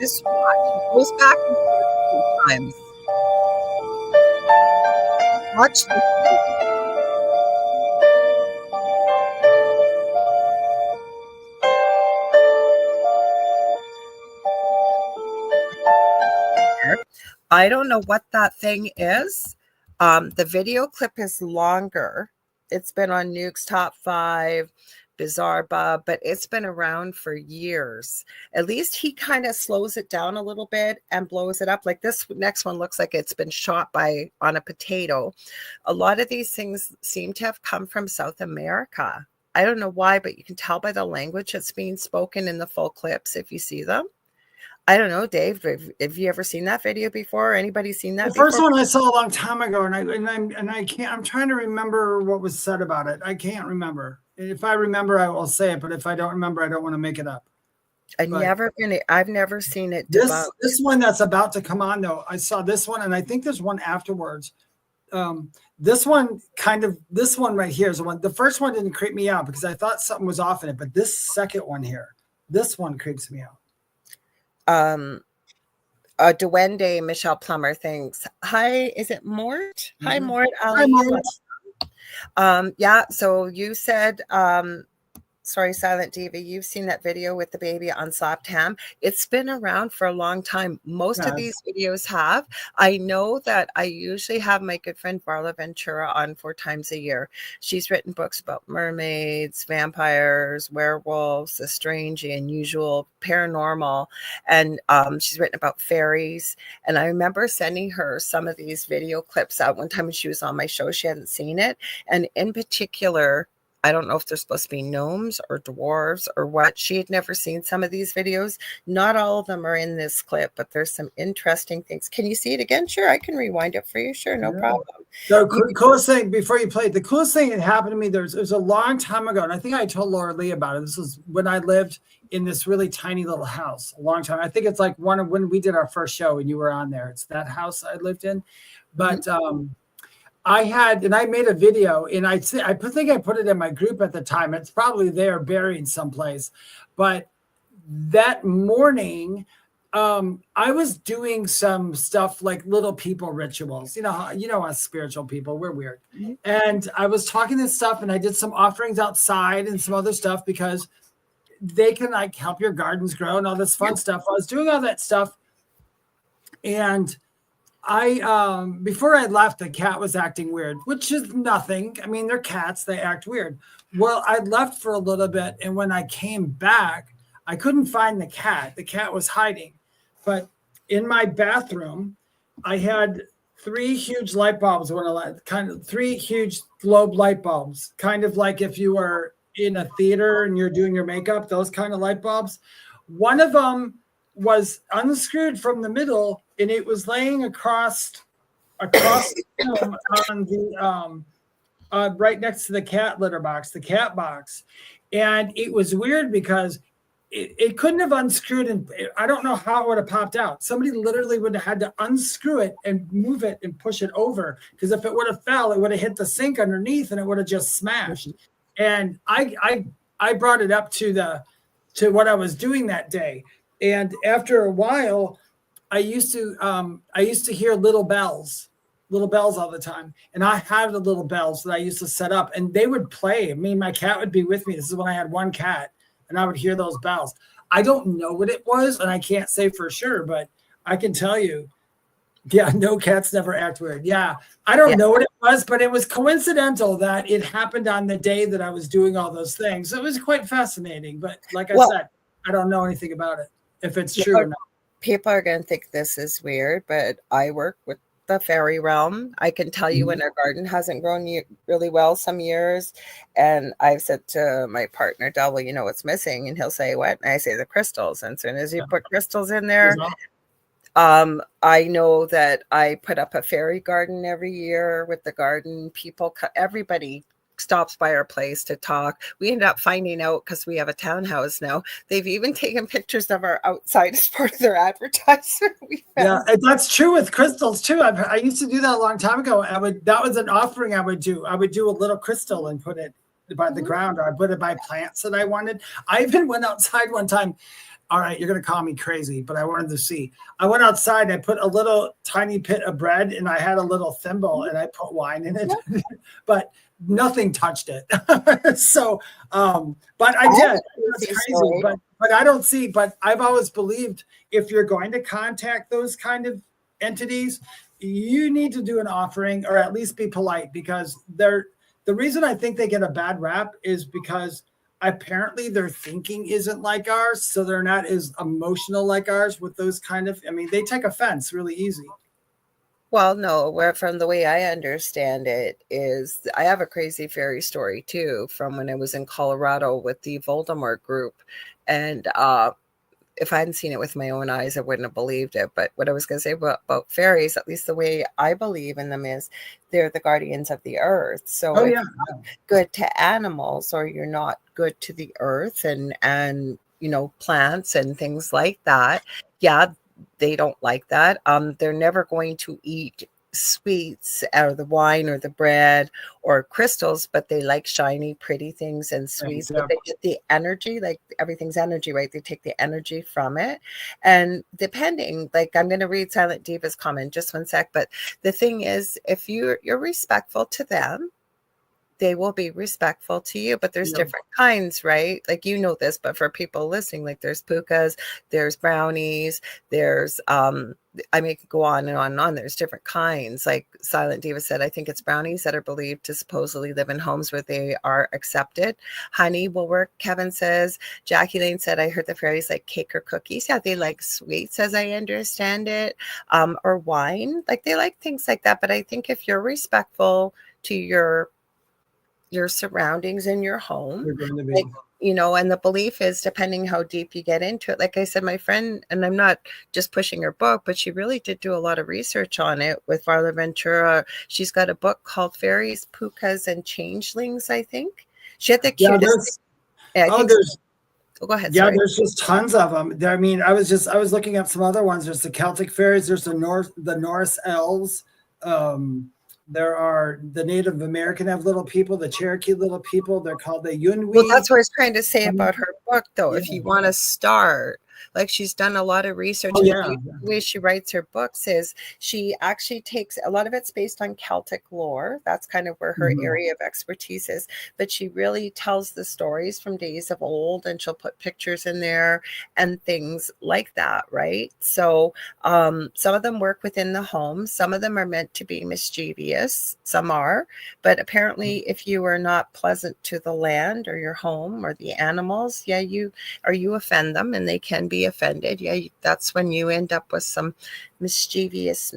Just watch. It goes back and forth a few times. Watch this. I don't know what that thing is. The video clip is longer. It's been on Nuke's Top 5, Bizarre Bub, but it's been around for years. At least he kind of slows it down a little bit and blows it up. Like this next one looks like it's been shot on a potato. A lot of these things seem to have come from South America. I don't know why, but you can tell by the language that's being spoken in the full clips if you see them. I don't know, Dave. Have you ever seen that video before? Anybody seen that? The first one I saw a long time ago, and I can't. I'm trying to remember what was said about it. I can't remember. If I remember, I will say it. But if I don't remember, I don't want to make it up. I've never seen it. This one that's about to come on though, I saw this one, and I think there's one afterwards. This one right here is the one. The first one didn't creep me out because I thought something was off in it, but this second one here, this one creeps me out. Duende Michelle Plummer thinks, hi, is it Mort? Mm-hmm. Hi, Mort. Hi, Mort. Yeah, so you said sorry, Silent Diva, you've seen that video with the baby on soft ham. It's been around for a long time. Most of these videos have. I know that I usually have my good friend Varla Ventura on 4 times a year. She's written books about mermaids, vampires, werewolves, the strange, the unusual, paranormal, and she's written about fairies. And I remember sending her some of these video clips out one time when she was on my show. She hadn't seen it. And in particular, I don't know if they're supposed to be gnomes or dwarves or what. She had never seen some of these videos. Not all of them are in this clip, but there's some interesting things. Can you see it again? Sure, I can rewind it for you. Sure, no problem. The coolest thing, before you play it, the coolest thing that happened to me, it was a long time ago, and I think I told Lorilei about it. This was when I lived in this really tiny little house a long time. I think it's like one of when we did our first show and you were on there. It's that house I lived in. But I made a video, and I think I put it in my group at the time. It's probably there buried someplace. But that morning, I was doing some stuff like little people rituals. You know us spiritual people, we're weird. And I was talking this stuff, and I did some offerings outside and some other stuff because they can like help your gardens grow and all this fun stuff. I was doing all that stuff, and I before I left, the cat was acting weird, which is nothing. I mean, they're cats, they act weird. Well, I left for a little bit, and when I came back, I couldn't find the cat. The cat was hiding. But in my bathroom, I had 3 huge light bulbs, kind of 3 huge globe light bulbs, kind of like if you were in a theater and you're doing your makeup, those kind of light bulbs. One of them was unscrewed from the middle, and it was laying across the room on the right next to the cat litter box, the cat box. And it was weird because it couldn't have unscrewed, and I don't know how it would have popped out. Somebody literally would have had to unscrew it and move it and push it over, because if it would have fell, it would have hit the sink underneath and it would have just smashed. And I brought it up to what I was doing that day. And after a while, I used to hear little bells all the time. And I had the little bells that I used to set up, and they would play. I mean, my cat would be with me. This is when I had one cat, and I would hear those bells. I don't know what it was, and I can't say for sure, but I can tell you, yeah, no, cats never act weird. Yeah, I don't know what it was, but it was coincidental that it happened on the day that I was doing all those things. So it was quite fascinating. But like I said, I don't know anything about it, if it's true or not. People are going to think this is weird, but I work with the fairy realm. I can tell you when our garden hasn't grown really well some years, and I've said to my partner, Del, well, you know what's missing? And he'll say, what? And I say, the crystals. And as soon as you put crystals in there, I know that I put up a fairy garden every year with the garden. People, everybody stops by our place to talk. We ended up finding out, because we have a townhouse now, they've even taken pictures of our outside as part of their advertisement. Yeah, and that's true with crystals too. I used to do that a long time ago. That was an offering I would do. I would do a little crystal and put it by the ground, or I put it by plants that I wanted. I even went outside one time. All right, you're going to call me crazy, but I wanted to see. I went outside, I put a little tiny bit of bread, and I had a little thimble, and I put wine in it, but nothing touched it. So, but I did. It's crazy, but I don't see, but I've always believed if you're going to contact those kind of entities, you need to do an offering, or at least be polite, because the reason I think they get a bad rap is because apparently their thinking isn't like ours, so they're not as emotional like ours with those kind of, I mean, they take offense really easy. Well, no, from the way I understand it is, I have a crazy fairy story too, from when I was in Colorado with the Voldemort group. And if I hadn't seen it with my own eyes, I wouldn't have believed it. But what I was going to say about fairies, at least the way I believe in them, is they're the guardians of the earth. So if you're not good to animals, or you're not good to the earth and you know, plants and things like that, they don't like that. They're never going to eat sweets or the wine or the bread or crystals, but they like shiny, pretty things and sweets. But they get the energy, like everything's energy, right? They take the energy from it. And depending, like, I'm going to read Silent Diva's comment just one sec. But the thing is, if you're respectful to them, they will be respectful to you, but there's Yeah. different kinds, right? Like, you know this, but for people listening, like there's pukas, there's brownies, there's I mean, it could go on and on and on. There's different kinds. Like Silent Diva said, I think it's brownies that are believed to supposedly live in homes where they are accepted. Honey will work, Kevin says. Jackie Lane said, I heard the fairies like cake or cookies. Yeah, they like sweets, as I understand it, or wine. Like, they like things like that. But I think if you're respectful to your surroundings in your home, They're going to be. like, you know, and the belief is depending how deep you get into it. Like I said, my friend, and I'm not just pushing her book, but she really did do a lot of research on it with Father Ventura. She's got a book called Fairies, Pukas, and Changelings, I think. She had the Yeah, cutest. there's Oh, go ahead. Yeah, Sorry. there's just tons of them. I mean, I was looking up some other ones. There's the Celtic fairies. There's the Norse elves. There are the Native American have little people, the Cherokee little people. They're called the Yunwi. Well, that's what I was trying to say about her book, though. Yeah. If you want to start, like, she's done a lot of research. Oh, and yeah. the way she writes her books is she actually takes a lot of it's based on Celtic lore. That's kind of where her area of expertise is. But she really tells the stories from days of old, and she'll put pictures in there and things like that, right? So some of them work within the home. Some of them are meant to be mischievous. Some are. But apparently, if you are not pleasant to the land or your home or the animals, you offend them, and they can be offended. That's when you end up with some mischievous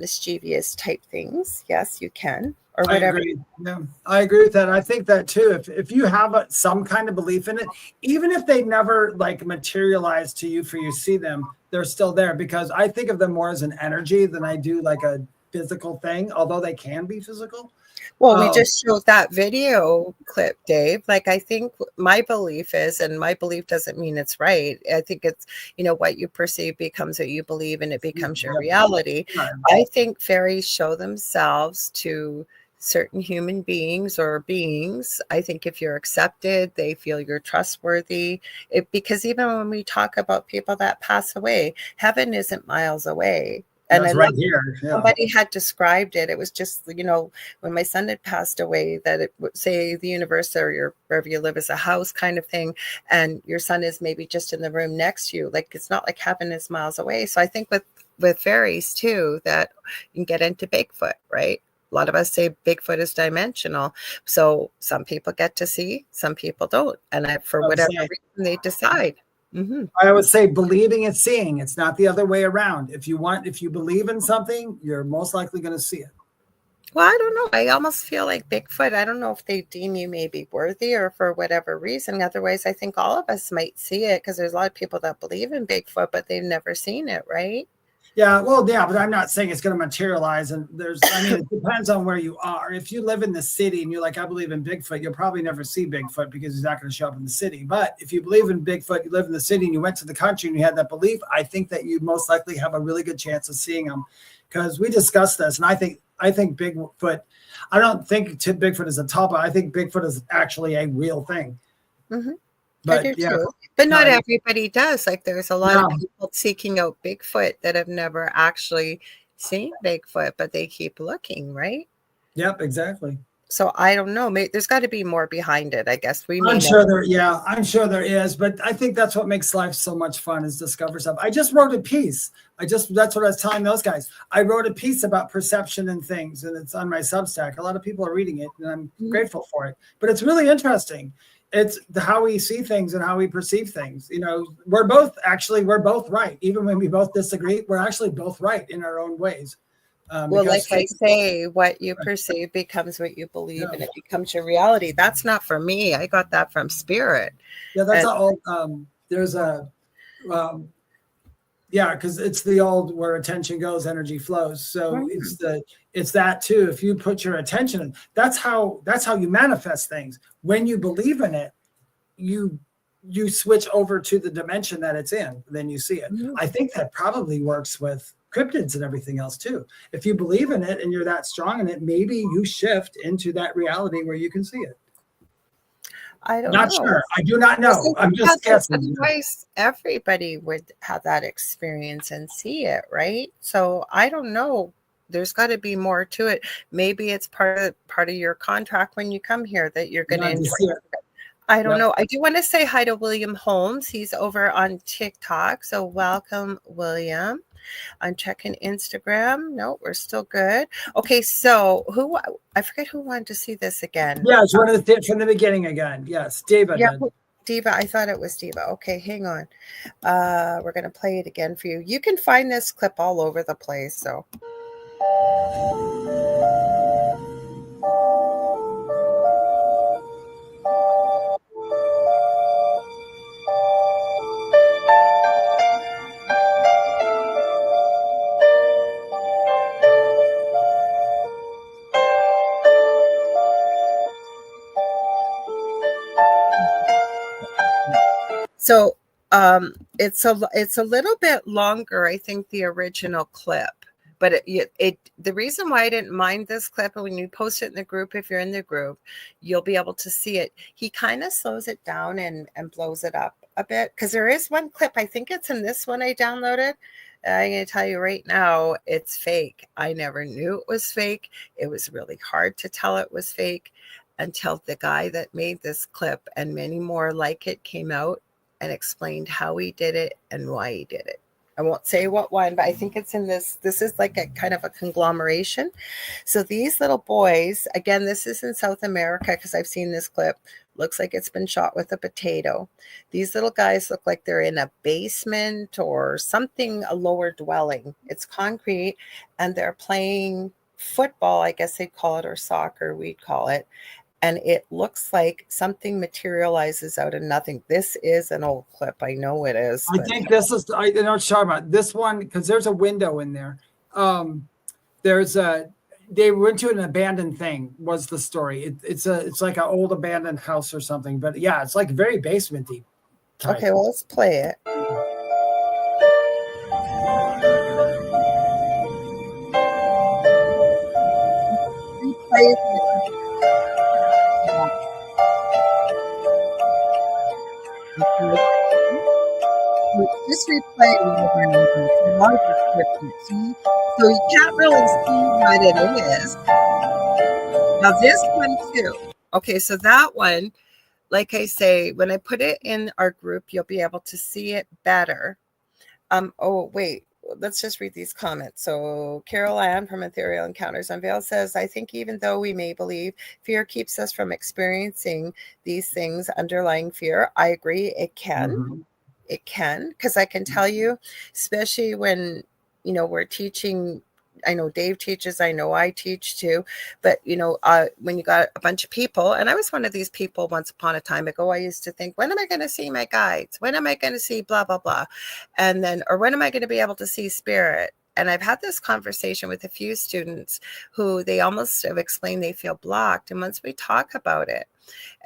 type things. Yes, you can, or whatever. I agree. Yeah, I agree with that. I think that too. If you have some kind of belief in it, even if they never like materialize to you for you see them, they're still there, because I think of them more as an energy than I do like a physical thing, although they can be physical. Well, we just showed that video clip, Dave. Like, I think my belief is, and my belief doesn't mean it's right. I think it's, what you perceive becomes what you believe, and it becomes your reality. I think fairies show themselves to certain human beings or beings. I think if you're accepted, they feel you're trustworthy. Because even when we talk about people that pass away, heaven isn't miles away. And that's right here. Yeah. Somebody had described it. It was just, when my son had passed away, that it would say the universe or wherever you live is a house kind of thing. And your son is maybe just in the room next to you. Like, it's not like heaven is miles away. So I think with fairies too, that you can get into Bigfoot, right? A lot of us say Bigfoot is dimensional. So some people get to see, some people don't. And for whatever reason, they decide. Mm-hmm. I would say believing is seeing. It's not the other way around. If you believe in something, you're most likely going to see it. Well, I don't know. I almost feel like Bigfoot, I don't know if they deem you maybe worthy or for whatever reason. Otherwise, I think all of us might see it, because there's a lot of people that believe in Bigfoot, but they've never seen it, right? Yeah, well, yeah, but I'm not saying it's going to materialize. And it depends on where you are. If you live in the city and you're like, I believe in Bigfoot, you'll probably never see Bigfoot because he's not going to show up in the city. But if you believe in Bigfoot, you live in the city and you went to the country and you had that belief, I think that you most likely have a really good chance of seeing him, because we discussed this. And I think Bigfoot, I don't think Bigfoot is a tall, but I think Bigfoot is actually a real thing. Mm-hmm. But yeah, but not everybody does. Like, there's a lot of people seeking out Bigfoot that have never actually seen Bigfoot, but they keep looking, right? Yep, exactly. So I don't know. Maybe there's got to be more behind it, I guess. I'm sure there is, but I think that's what makes life so much fun, is discover stuff. I just wrote a piece. That's what I was telling those guys. I wrote a piece about perception and things, and it's on my Substack. A lot of people are reading it, and I'm grateful for it. But it's really interesting. It's how we see things and how we perceive things. We're both right. Even when we both disagree, we're actually both right in our own ways. Well, like I say, what you perceive becomes what you believe, and it becomes your reality. That's not for me. I got that from spirit. Yeah, that's all. There's because it's the old where attention goes, energy flows. So it's that too. If you put your attention in, that's how you manifest things. When you believe in it, you switch over to the dimension that it's in, then you see it. Mm-hmm. I think that probably works with cryptids and everything else too. If you believe in it and you're that strong in it, maybe you shift into that reality where you can see it. I don't know. Sure. I do not know. I'm just guessing. Otherwise, everybody would have that experience and see it, right? So I don't know. there's got to be more to it. Maybe it's part of your contract when you come here that you're going to enjoy it. I don't know. I do want to say hi to William Holmes. He's over on TikTok. So welcome, William. I'm checking Instagram. No, we're still good. Okay, so I forget who wanted to see this again. Yeah, it's one of the from the beginning again. Yes, Diva did. Diva, I thought it was Diva. Okay, hang on. We're going to play it again for you. You can find this clip all over the place, so. So it's a little bit longer, I think, the original clip. But the reason why I didn't mind this clip, and when you post it in the group, if you're in the group, you'll be able to see it. He kind of slows it down and blows it up a bit, because there is one clip, I think it's in this one I downloaded. I'm going to tell you right now, it's fake. I never knew it was fake. It was really hard to tell it was fake until the guy that made this clip and many more like it came out and explained how he did it and why he did it. I won't say what one, but I think it's in this. This is like a kind of a conglomeration. So these little boys, again, this is in South America because I've seen this clip. Looks like it's been shot with a potato. These little guys look like they're in a basement or something, a lower dwelling. It's concrete, and they're playing football, I guess they'd call it, or soccer, we'd call it. And it looks like something materializes out of nothing. This is an old clip. I know it is. I think this is, I know what you're talking about. This one, because there's a window in there. They went to an abandoned thing, was the story. It's like an old abandoned house or something. But yeah, it's like very basement-y type. Okay, well, let's play it. Just replaying over and over. It's a lot of description, see? So you can't really see what it is. Now this one too. Okay, so that one, like I say, when I put it in our group, you'll be able to see it better. Oh, wait. Let's just read these comments. So Carol Ann from Ethereal Encounters Unveiled says, I think even though we may believe fear keeps us from experiencing these things, underlying fear, I agree, it can. Mm-hmm. It can, because I can tell you, especially when, we're teaching, I know Dave teaches, I know I teach too, but, when you got a bunch of people, and I was one of these people once upon a time ago, I used to think, when am I going to see my guides? When am I going to see blah, blah, blah? And then, or when am I going to be able to see spirit? And I've had this conversation with a few students who they almost have explained they feel blocked. And once we talk about it,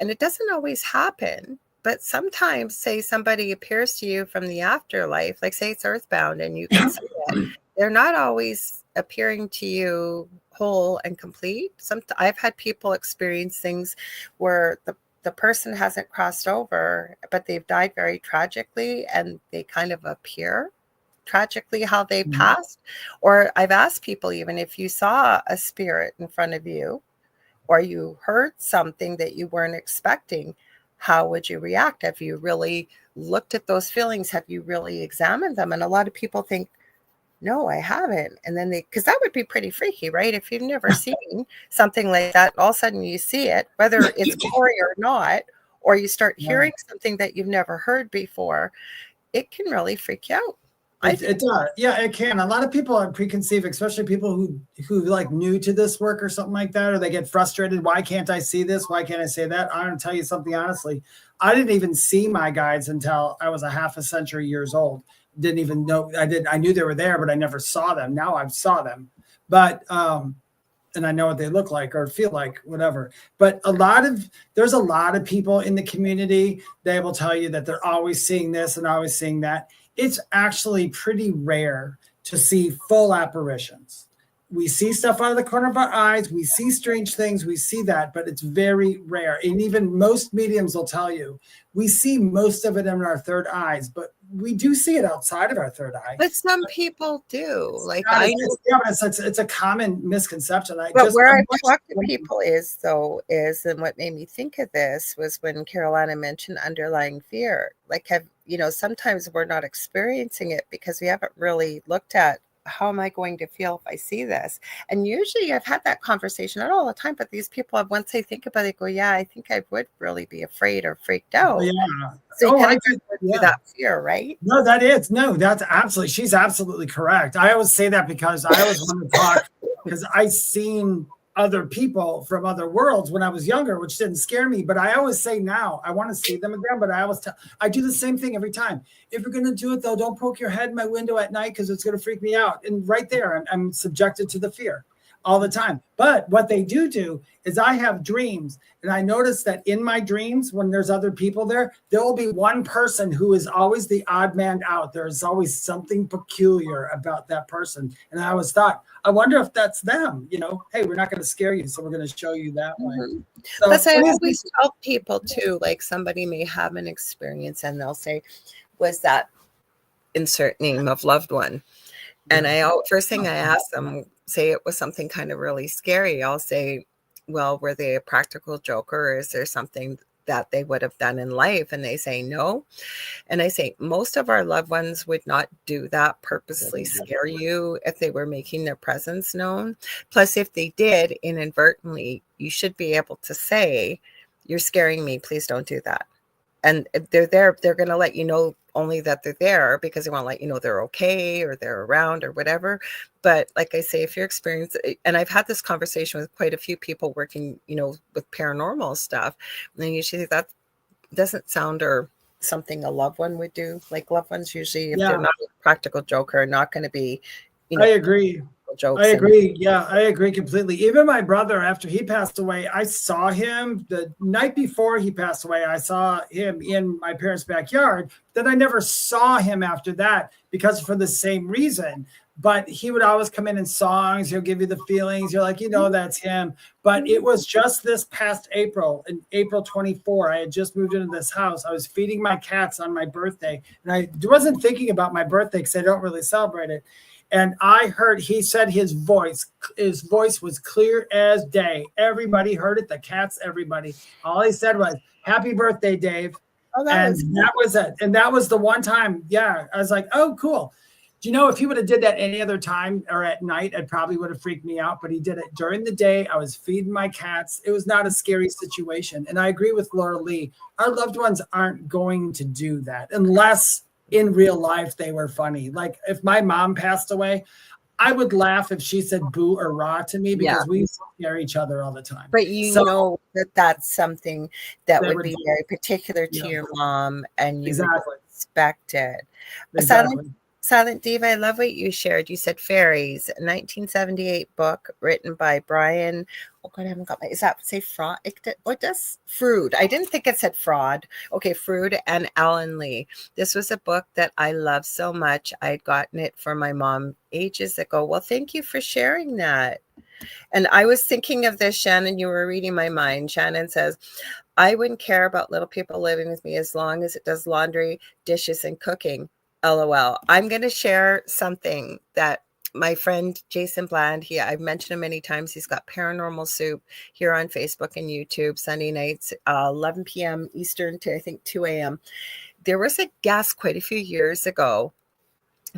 and it doesn't always happen, but sometimes, say somebody appears to you from the afterlife, like say it's earthbound and you can see it, they're not always appearing to you whole and complete. I've had people experience things where the person hasn't crossed over, but they've died very tragically and they kind of appear tragically how they passed. Or I've asked people, even if you saw a spirit in front of you or you heard something that you weren't expecting, how would you react? Have you really looked at those feelings? Have you really examined them? And a lot of people think, no, I haven't. And then because that would be pretty freaky, right? If you've never seen something like that, all of a sudden you see it, whether it's gory or not, or you start hearing something that you've never heard before, it can really freak you out. It does. Yeah, it can. A lot of people are preconceived, especially people who like new to this work or something like that, or they get frustrated. Why can't I see this? Why can't I say that? I'm going to tell you something honestly. I didn't even see my guides until I was a half a century years old. Didn't even know I knew they were there, but I never saw them. Now I saw them. But and I know what they look like or feel like, whatever. But there's a lot of people in the community, they will tell you that they're always seeing this and always seeing that. It's actually pretty rare to see full apparitions. we see stuff out of the corner of our eyes. We see strange things. We see that, but it's very rare. And even most mediums will tell you, we see most of it in our third eyes, but we do see it outside of our third eye. But some people do. Like it's a common misconception. Where I've talked to people is, and what made me think of this was when Carolina mentioned underlying fear. Like, sometimes we're not experiencing it because we haven't really looked at, how am I going to feel if I see this? And usually I've had that conversation, not all the time, but these people, once they think about it, go, yeah, I think I would really be afraid or freaked out. Yeah. So you that fear, right? No, that's absolutely, she's absolutely correct. I always say that because I always want to talk, because I seen other people from other worlds when I was younger, which didn't scare me. But I always say now, I want to see them again. But I do the same thing every time. If you're going to do it, though, don't poke your head in my window at night because it's going to freak me out. And right there, I'm subjected to the fear all the time. But what they do is I have dreams. And I notice that in my dreams, when there's other people there will be one person who is always the odd man out. There's always something peculiar about that person. And I always thought, I wonder if that's them. Hey, we're not going to scare you, so we're going to show you that way. So, plus, I always tell people too, like somebody may have an experience and they'll say, was that insert name of loved one? And first thing I ask them, say it was something kind of really scary. I'll say, well, were they a practical joker, or is there something that they would have done in life? And they say no. And I say, most of our loved ones would not do that, purposely scare you if they were making their presence known. Plus, if they did inadvertently, you should be able to say, you're scaring me, please don't do that. And if they're there, they're going to let you know only that they're there because they want to let you know they're okay or they're around or whatever. But like I say, if you're experiencing, and I've had this conversation with quite a few people working, with paranormal stuff, and usually that doesn't sound or something a loved one would do. Like loved ones usually, if they're not a practical joker, are not going to be, I agree. Jokes. I agree. Yeah, I agree completely. Even my brother, after he passed away, I saw him the night before he passed away. I saw him in my parents' backyard. Then I never saw him after that because for the same reason. But he would always come in songs. He'll give you the feelings. You're like, that's him. But it was just this past April, in April 24. I had just moved into this house. I was feeding my cats on my birthday. And I wasn't thinking about my birthday because I don't really celebrate it. And I heard, he said his voice was clear as day. Everybody heard it, the cats, everybody. All he said was, happy birthday, Dave. Oh, that was it. And that was the one time, I was like, oh, cool. Do you know, if he would have did that any other time or at night, it probably would have freaked me out. But he did it during the day. I was feeding my cats. It was not a scary situation. And I agree with Lorilei. Our loved ones aren't going to do that unless in real life they were funny. Like if my mom passed away, I would laugh if she said boo or rah to me because we scare each other all the time. But know that's something that would be very particular to your mom, and you would expect it. Exactly. Silent Diva, I love what you shared. You said Fairies, a 1978 book written by Brian. Oh God, I haven't got my. Is that say fraud? What does Frood? I didn't think it said fraud. Okay, Frood and Alan Lee. This was a book that I love so much. I had gotten it for my mom ages ago. Well, thank you for sharing that. And I was thinking of this, Shannon. You were reading my mind. Shannon says, I wouldn't care about little people living with me as long as it does laundry, dishes, and cooking. LOL. I'm going to share something that my friend Jason Bland, I've mentioned him many times. He's got Paranormal Soup here on Facebook and YouTube, Sunday nights, 11 p.m. Eastern to I think 2 a.m. There was a guest quite a few years ago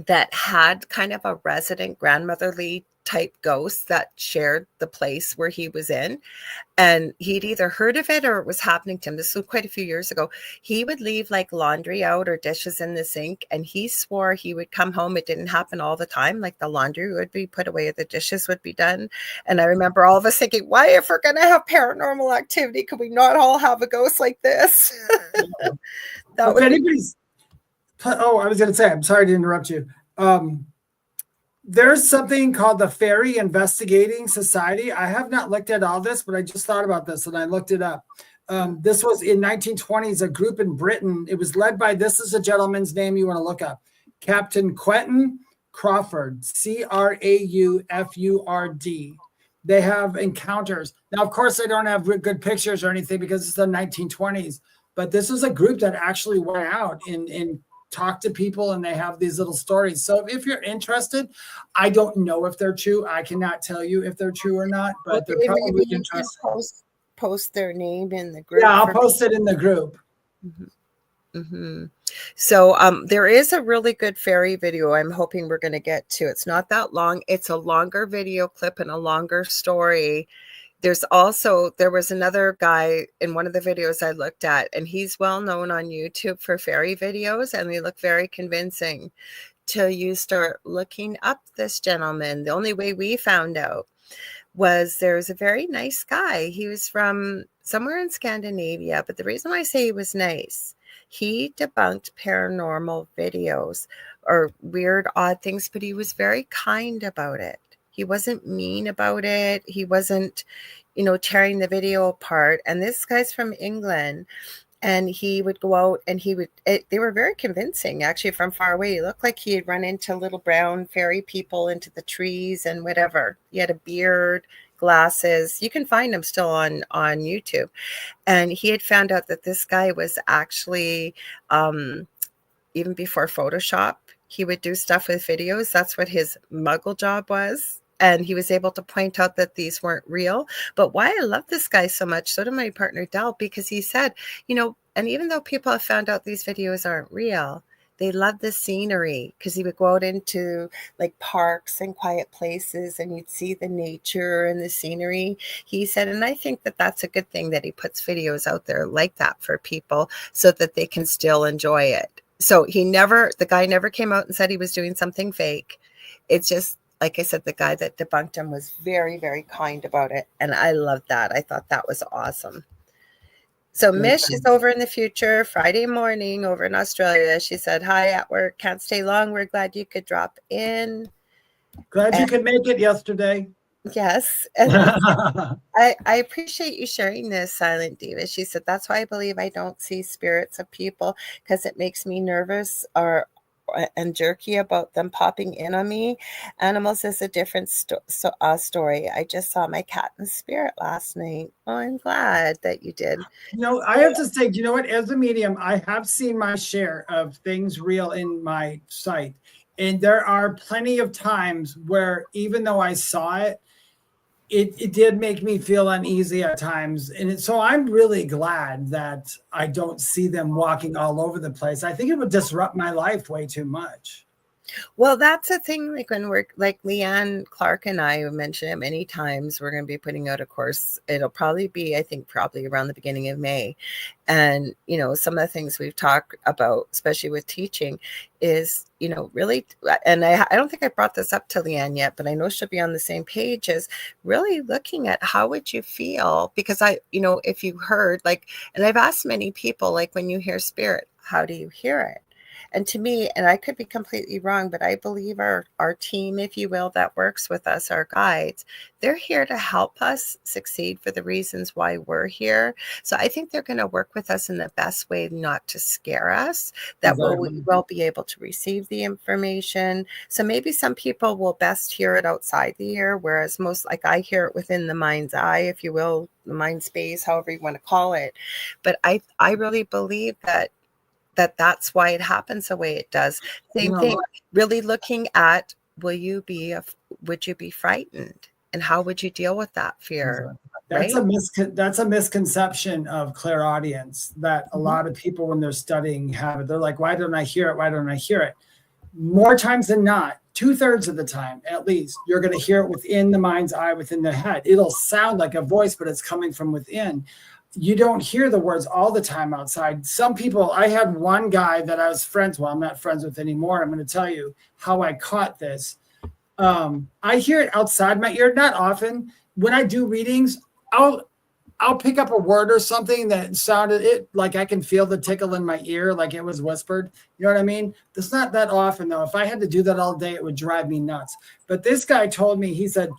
that had kind of a resident grandmotherly type ghost that shared the place where he was in, and he'd either heard of it or it was happening to him. This was quite a few years ago. He would leave like laundry out or dishes in the sink, and he swore he would come home. It didn't happen all the time. Like the laundry would be put away, the dishes would be done. And I remember all of us thinking, why, if we're going to have paranormal activity, could we not all have a ghost like this? I was going to say, I'm sorry to interrupt you. There's something called the Fairy Investigating Society. I have not looked at all this, but I just thought about this and I looked it up. This was in 1920s, a group in Britain. It was led by, this is a gentleman's name you want to look up, Captain Quentin Crawford, Craufurd. They have encounters. Now, of course, they don't have good pictures or anything because it's the 1920s. But this is a group that actually went out and talked to people, and they have these little stories. So if you're interested, I don't know if they're true. I cannot tell you if they're true or not, but they're probably Maybe you can interesting. post their name in the group. Yeah, I'll post it in the group. So there is a really good fairy video I'm hoping we're going to get to. It's not that long. It's a longer video clip and a longer story. There was another guy in one of the videos I looked at, and he's well known on YouTube for fairy videos, and they look very convincing till you start looking up this gentleman. The only way we found out was there's a very nice guy. He was from somewhere in Scandinavia, but the reason why I say he was nice, he debunked paranormal videos or weird, odd things, but he was very kind about it. He wasn't mean about it. He wasn't, tearing the video apart. And this guy's from England, and he would go out and they were very convincing, actually, from far away. He looked like he had run into little brown fairy people into the trees and whatever. He had a beard, glasses. You can find him still on YouTube. And he had found out that this guy was actually, even before Photoshop, he would do stuff with videos. That's what his muggle job was. And he was able to point out that these weren't real. But why I love this guy so much, so did my partner Del, because he said, and even though people have found out these videos aren't real, they love the scenery, because he would go out into like parks and quiet places, and you'd see the nature and the scenery. He said, and I think that that's a good thing that he puts videos out there like that for people so that they can still enjoy it. So the guy never came out and said he was doing something fake. It's just, like I said, the guy that debunked him was very, very kind about it. And I loved that. I thought that was awesome. So Mish is over in the future, Friday morning over in Australia. She said, hi at work, can't stay long. We're glad you could drop in. Glad you could make it yesterday. Yes. And I appreciate you sharing this, Silent Diva. She said, that's why I believe I don't see spirits of people, because it makes me nervous and jerky about them popping in on me. Animals is a different story. I just saw my cat in spirit last night. Oh, I'm glad that you did. I have to say, what? As a medium, I have seen my share of things real in my sight. And there are plenty of times where, even though I saw it, it did make me feel uneasy at times. And so I'm really glad that I don't see them walking all over the place. I think it would disrupt my life way too much. Well, that's a thing, like when we're like Leanne Clark and I have mentioned it many times, we're going to be putting out a course. It'll probably be, I think, probably around the beginning of May. And, some of the things we've talked about, especially with teaching, is, really, and I don't think I brought this up to Leanne yet, but I know she'll be on the same page, is really looking at how would you feel? Because if you heard, and I've asked many people, when you hear spirit, how do you hear it? And to me, and I could be completely wrong, but I believe our team, if you will, that works with us, our guides, they're here to help us succeed for the reasons why we're here. So I think they're going to work with us in the best way, not to scare us, that we will be able to receive the information. So maybe some people will best hear it outside the ear, whereas most, I hear it within the mind's eye, if you will, the mind space, however you want to call it. But I really believe that's why it happens the way it does. Same thing, really looking at, would you be frightened, and how would you deal with that fear? That's a misconception of clairaudience that a lot of people, when they're studying, have it. They're like, why don't I hear it? Why don't I hear it? More times than not, 2/3 of the time, at least, you're going to hear it within the mind's eye, within the head. It'll sound like a voice, but it's coming from within. You don't hear the words all the time outside. Some people, I had one guy that I was friends with, I'm not friends with anymore. I'm going to tell you how I caught this. I hear it outside my ear, not often. When I do readings, I'll pick up a word or something that sounded it like I can feel the tickle in my ear, like it was whispered. You know what I mean? It's not that often, though. If I had to do that all day, it would drive me nuts. But this guy told me, he said,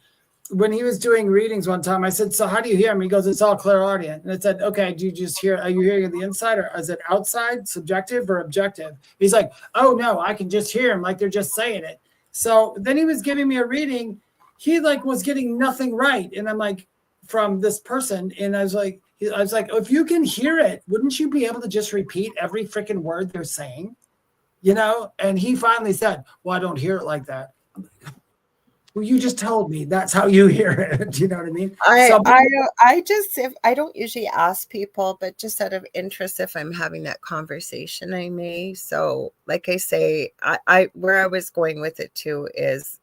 when he was doing readings one time, I said, so how do you hear him? He goes, it's all clairaudient. And I said, okay, do you just hear, are you hearing the inside, or is it outside, subjective or objective? He's like, oh no, I can just hear him like they're just saying it. So then he was giving me a reading. He like was getting nothing right. And I'm like, from this person. And I was like, if you can hear it, wouldn't you be able to just repeat every freaking word they're saying? You know? And he finally said, well, I don't hear it like that. Well, you just told me that's how you hear it. Do you know what I mean? I don't usually ask people, but just out of interest, if I'm having that conversation, I may. So like I say, I where I was going with it too is,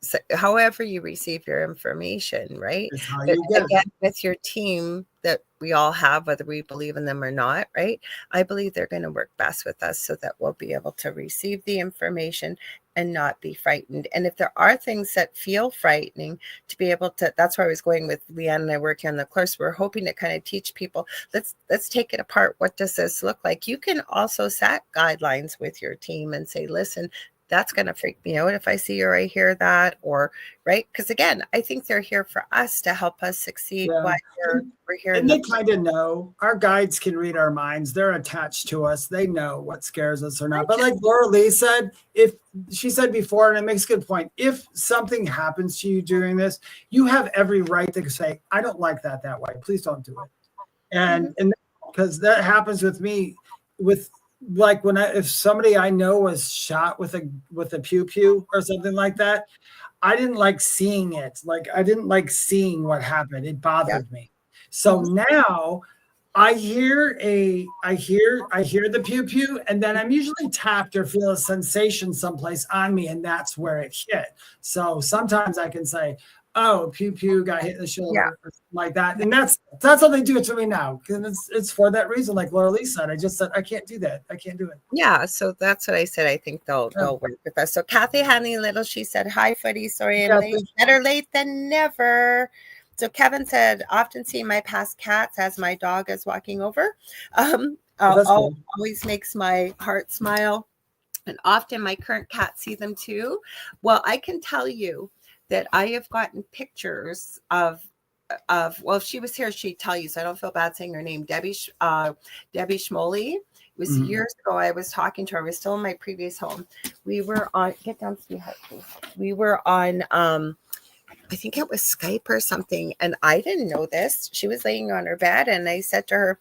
so however you receive your information, right? That's how But you get again, it. with your team that we all have, whether we believe in them or not, right? I believe they're going to work best with us so that we'll be able to receive the information and not be frightened. And if there are things that feel frightening, to be able to, that's where I was going with Leanne and I working on the course. We're hoping to kind of teach people, let's take it apart. What does this look like? You can also set guidelines with your team and say, listen, that's going to freak me out if I see or I hear that, or right. Because again, I think they're here for us to help us succeed. Yeah. Why we're here. And they kind of know. Our guides can read our minds. They're attached to us. They know what scares us or not. But like Lorilei said, if she said before, and it makes a good point, if something happens to you during this, you have every right to say, I don't like that way. Please don't do it. And because that happens with me with, like if somebody I know was shot with a pew or something like that, I didn't like seeing it. Like I didn't like seeing what happened. It bothered me. So now I hear the pew, and then I'm usually tapped or feel a sensation someplace on me, and that's where it hit. So sometimes I can say, oh, pew got hit in the shoulder, or something like that. And that's how they do it to me now. Because it's for that reason, like Lorilei said. I just said, I can't do that. I can't do it. Yeah, so that's what I said. I think they'll work with us. So Kathy Hanley Little, she said, hi, Footy. Sorry I'm late. Better late than never. So Kevin said, often see my past cats as my dog is walking over. Always makes my heart smile. And often my current cats see them too. Well, I can tell you that I have gotten pictures of well, if she was here, she'd tell you, so I don't feel bad saying her name. Debbie Schmoley. It was years ago. I was talking to her. I was still in my previous home. We were on, get down, sweetheart, please. We were on, I think it was Skype or something. And I didn't know this. She was laying on her bed. And I said to her,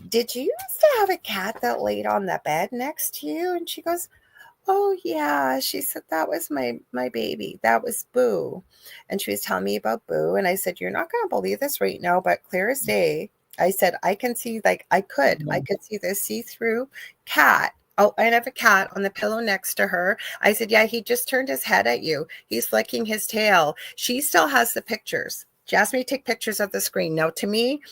did you used to have a cat that laid on the bed next to you? And she goes, oh yeah. She said, that was my baby. That was Boo. And she was telling me about Boo. And I said, you're not going to believe this right now, but clear as day. I said, I can see, like I could see this see-through cat. Oh, I have a cat on the pillow next to her. I said, yeah, he just turned his head at you. He's flicking his tail. She still has the pictures. She asked me to take pictures of the screen. Now, to me,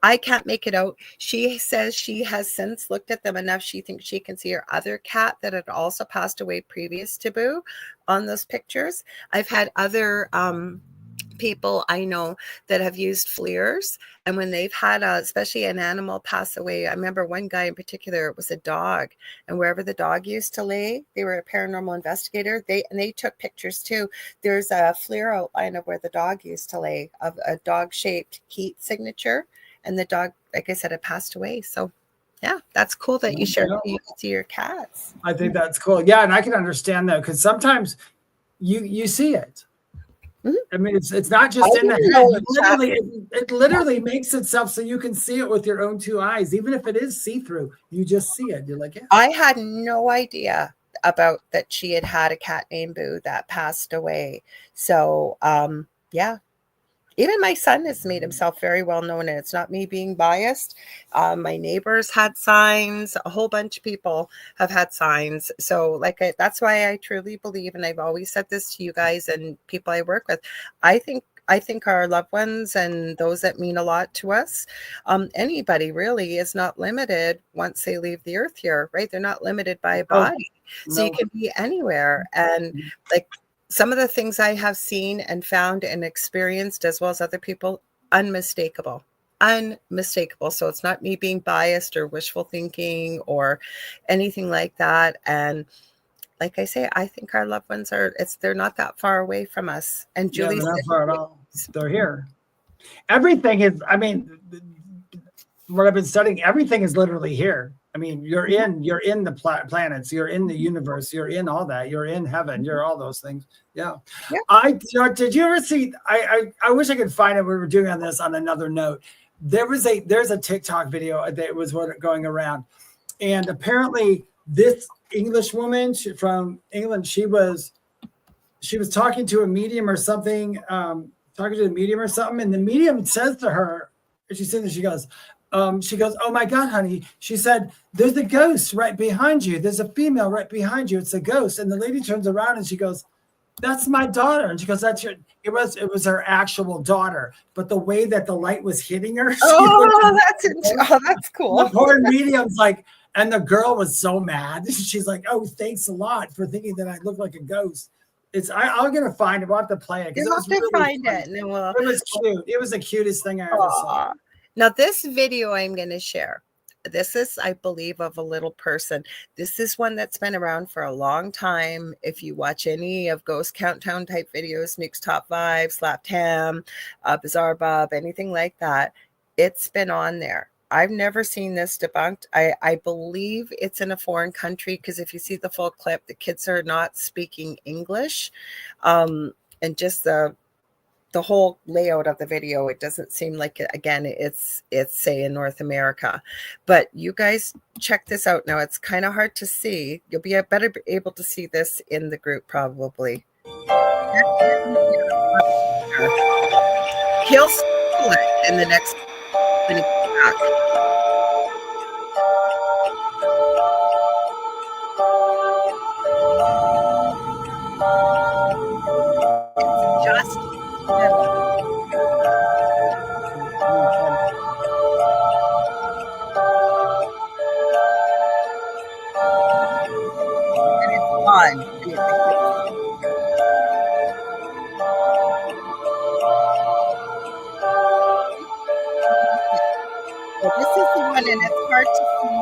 I can't make it out. She says she has since looked at them enough. She thinks she can see her other cat that had also passed away previous to Boo on those pictures. I've had other people I know that have used FLIRs, and when they've had especially an animal pass away, I remember one guy in particular, it was a dog, and wherever the dog used to lay, they were a paranormal investigator, they took pictures too. There's a FLIR outline of where the dog used to lay, of a dog-shaped heat signature, and the dog, like I said, had passed away. So yeah, that's cool that you share to your cats. I think that's cool. Yeah, and I can understand that, because sometimes you see it. I mean, it's not just in the head. It literally makes itself so you can see it with your own two eyes. Even if it is see-through, you just see it. You're like, yeah. I had no idea about that she had a cat named Boo that passed away. So yeah. Even my son has made himself very well known, and it's not me being biased. My neighbors had signs. A whole bunch of people have had signs. So that's why I truly believe, and I've always said this to you guys and people I work with, I think our loved ones and those that mean a lot to us, anybody really, is not limited once they leave the earth here, right? They're not limited by a body. No. So you can be anywhere. And like, some of the things I have seen and found and experienced, as well as other people, unmistakable. So it's not me being biased or wishful thinking or anything like that. And like I say, I think our loved ones they're not that far away from us. And Julie they're not far at all. They're here. Everything is, I mean, what I've been studying, everything is literally here. I mean, you're in the planets, you're in the universe, you're in all that, you're in heaven, you're all those things. Yeah. Did you ever see? I wish I could find it. We were doing on this on another note. There's a TikTok video that was going around, and apparently this English woman from England, she was talking to a medium or something, and the medium says to her, and she says, she goes, "Oh my God, honey," she said, "there's a ghost right behind you. There's a female right behind you. It's a ghost." And the lady turns around and she goes, "That's my daughter." And she goes, "That's your." It was her actual daughter, but the way that the light was hitting her. That's cool. The poor medium's like, and the girl was so mad. She's like, "Oh, thanks a lot for thinking that I look like a ghost." I'm gonna find it. We'll have to play it. You'll have to find it. And it was cute. It was the cutest thing I ever saw. Now, this video I'm going to share, this is, I believe, of a little person. This is one that's been around for a long time. If you watch any of Ghost Countdown type videos, Nuke's Top 5, Slapped Ham, Bizarre Bob, anything like that, it's been on there. I've never seen this debunked. I believe it's in a foreign country, because if you see the full clip, the kids are not speaking English. And just the whole layout of the video, it doesn't seem like it, again, it's say in North America. But you guys check this out now. It's kind of hard to see. You'll be better able to see this in the group probably. He'll steal it in the next when he comes back. Just and it's fun. Well, this is the one, and it's hard to see.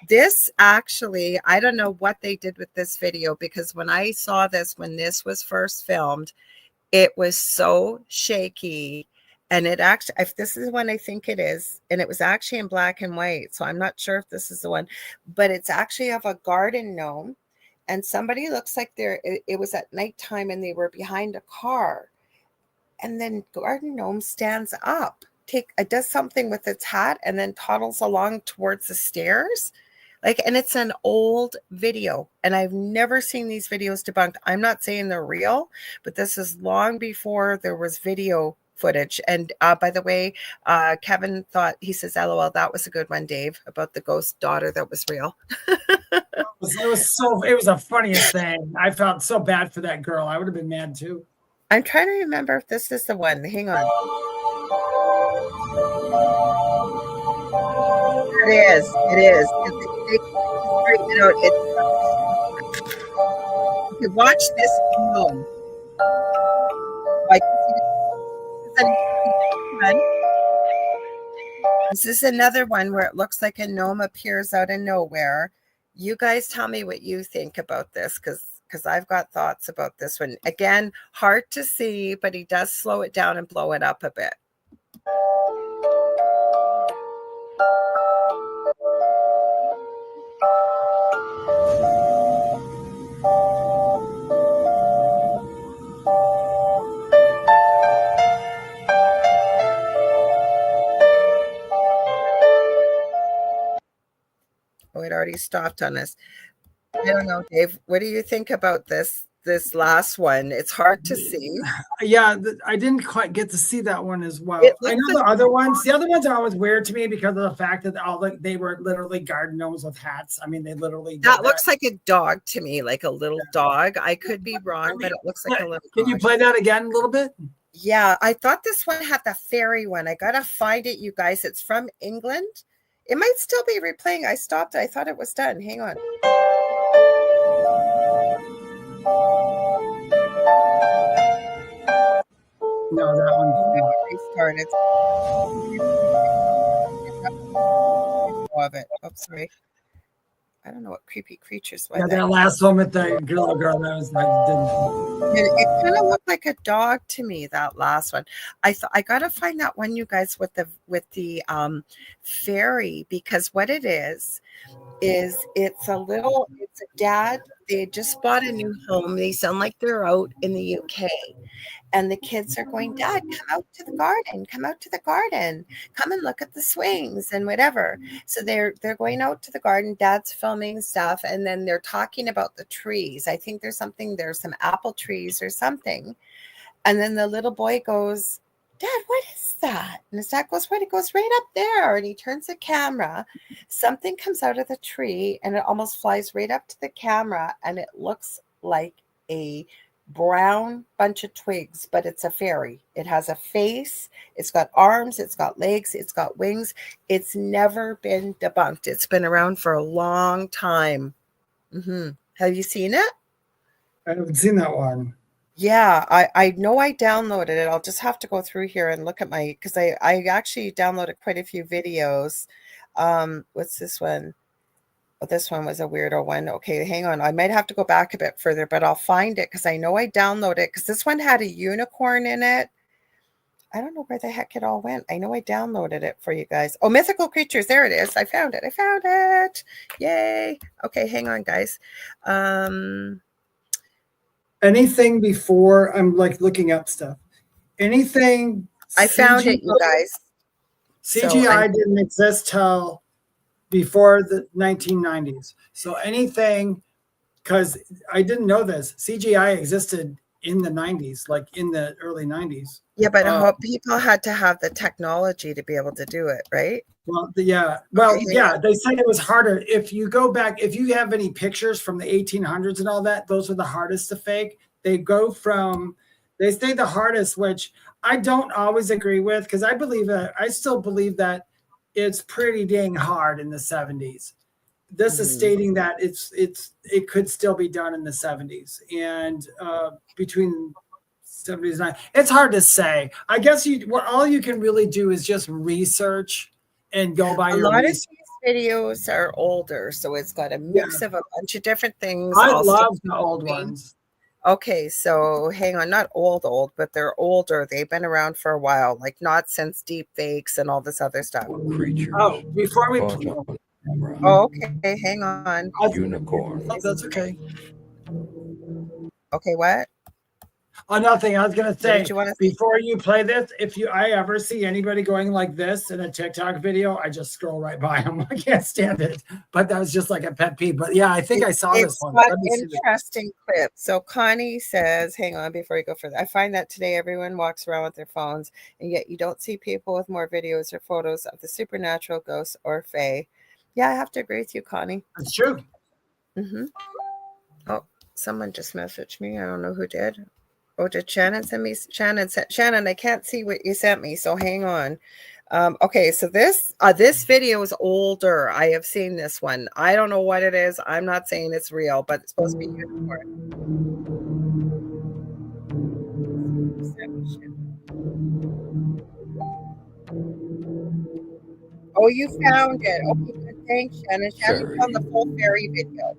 This actually, I don't know what they did with this video, because when I saw this, when this was first filmed, it was so shaky. And it actually, if this is the one I think it is, and it was actually in black and white, so I'm not sure if this is the one, but it's actually of a garden gnome. And somebody looks like it was at nighttime and they were behind a car. And then garden gnome stands up, does something with its hat, and then toddles along towards the stairs. And it's an old video, and I've never seen these videos debunked. I'm not saying they're real, but this is long before there was video footage. And by the way, Kevin he says, "LOL, that was a good one, Dave, about the ghost daughter that was real." It was the funniest thing. I felt so bad for that girl. I would have been mad too. I'm trying to remember if this is the one. Hang on. It is. You can watch this at home. This is another one where it looks like a gnome appears out of nowhere. You guys tell me what you think about this, because I've got thoughts about this one. Again, hard to see, but he does slow it down and blow it up a bit. Oh, it already stopped on us. I don't know, Dave. What do you think about this last one? It's hard to see. Yeah, I didn't quite get to see that one as well. I know like the other ones. The other ones are always weird to me because of the fact that they were literally garden gnomes with hats. I mean, they literally. That looks like a dog to me, like a little dog. I could be wrong, but it looks like a little dog. Can you play that again a little bit? Yeah, I thought this one had the fairy one. I gotta find it, you guys. It's from England. It might still be replaying. I stopped. I thought it was done. Hang on. No, that one. Restarted. Of it. Oh, sorry. I don't know what creepy creatures. Yeah, that last one with the little girl, that was, I didn't. It kind of looked like a dog to me, that last one. I thought I gotta find that one, you guys, with the fairy, because what it is it's a dad. They just bought a new home. They sound like they're out in the UK. And the kids are going, Dad, come out to the garden, come and look at the swings and whatever. So they're going out to the garden. Dad's filming stuff, and then they're talking about the trees. I think there's some apple trees or something. And then the little boy goes, Dad, what is that? And his dad goes, what? He goes, right up there. And he turns the camera. Something comes out of the tree, and it almost flies right up to the camera, and it looks like a brown bunch of twigs, but it's a fairy. It has a face, it's got arms, it's got legs, it's got wings. It's never been debunked. It's been around for a long time. Have you seen it? I haven't seen that one. Yeah, I know I downloaded it. I'll just have to go through here and look at because I actually downloaded quite a few videos. What's this one? Oh, this one was a weirdo one. Okay, hang on. I might have to go back a bit further, but I'll find it because I know I downloaded it because this one had a unicorn in it. I don't know where the heck it all went. I know I downloaded it for you guys. Oh, mythical creatures. There it is. I found it. Yay. Okay, hang on, guys. Anything before, I'm like looking up stuff. Anything. I found it, you guys. CGI didn't exist till before the 1990s. So anything, because I didn't know this, CGI existed in the 90s, like in the early 90s. Yeah, but people had to have the technology to be able to do it, right? Well, yeah. Well, yeah, they said it was harder. If you go back, if you have any pictures from the 1800s and all that, those are the hardest to fake. They say the hardest, which I don't always agree with, because I still believe that it's pretty dang hard in the 70s. This is stating that it could still be done in the 70s and between 70s and 90s. It's hard to say. I guess all you can really do is just research and go by your research. Of these videos are older, so it's got a mix of a bunch of different things. I love the old ones. Okay, so hang on, not old, but they're older. They've been around for a while, like not since deep fakes and all this other stuff. Creatures. Oh, before we. Oh, okay, hang on. Unicorn. Oh, that's okay. Okay, what? Oh, nothing. I was gonna say before you play this, if I ever see anybody going like this in a TikTok video, I just scroll right by them. I can't stand it. But that was just like a pet peeve. But yeah, I think I saw this one. It's an interesting clip. So Connie says, hang on before you go further. I find that today everyone walks around with their phones, and yet you don't see people with more videos or photos of the supernatural, ghosts, or fae. Yeah, I have to agree with you, Connie. That's true. Oh, someone just messaged me. I don't know who did. Oh, did Shannon send me? Shannon, I can't see what you sent me, so hang on. Okay, so this video is older. I have seen this one. I don't know what it is. I'm not saying it's real, but it's supposed to be unicorn. Oh, you found it. Okay, good. Thanks, Shannon. Shannon found the full fairy video.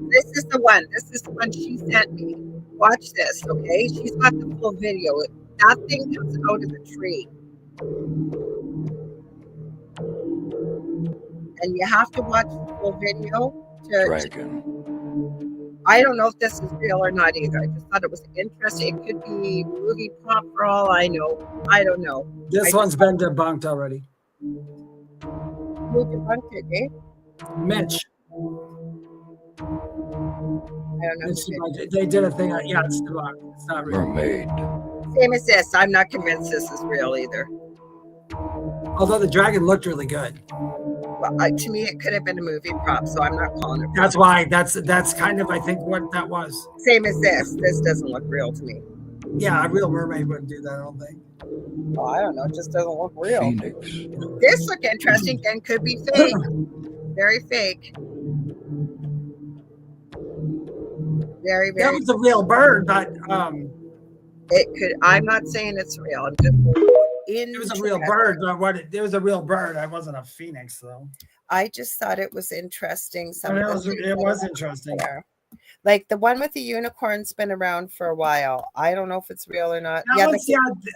This is the one. This is the one she sent me. Watch this, okay? She's got the full video. That thing comes out of the tree. And you have to watch the full video I don't know if this is real or not either. I just thought it was interesting. It could be movie prop for all I know. I don't know. This one's been debunked already. Who debunked it, eh? Mitch. I don't know. They did a thing. Yeah, it's debunked. It's not real. Mermaid. Same as this. I'm not convinced this is real either. Although the dragon looked really good. Well, to me, it could have been a movie prop, so I'm not calling it real. That's why. That's kind of, I think, what that was. Same as this. This doesn't look real to me. Yeah, a real mermaid wouldn't do that, I don't think. Well, I don't know. It just doesn't look real. Phoenix. This look interesting and could be fake. Very fake. Very, very. That was a real bird, but it could. I'm not saying it's real. I'm just it was a real bird, but it was a real bird. I wasn't a phoenix, though. I just thought it was interesting. Some And of it the was, things it that was are interesting. there. Like the one with the unicorn's been around for a while. I don't know if it's real or not. That Yeah, one's,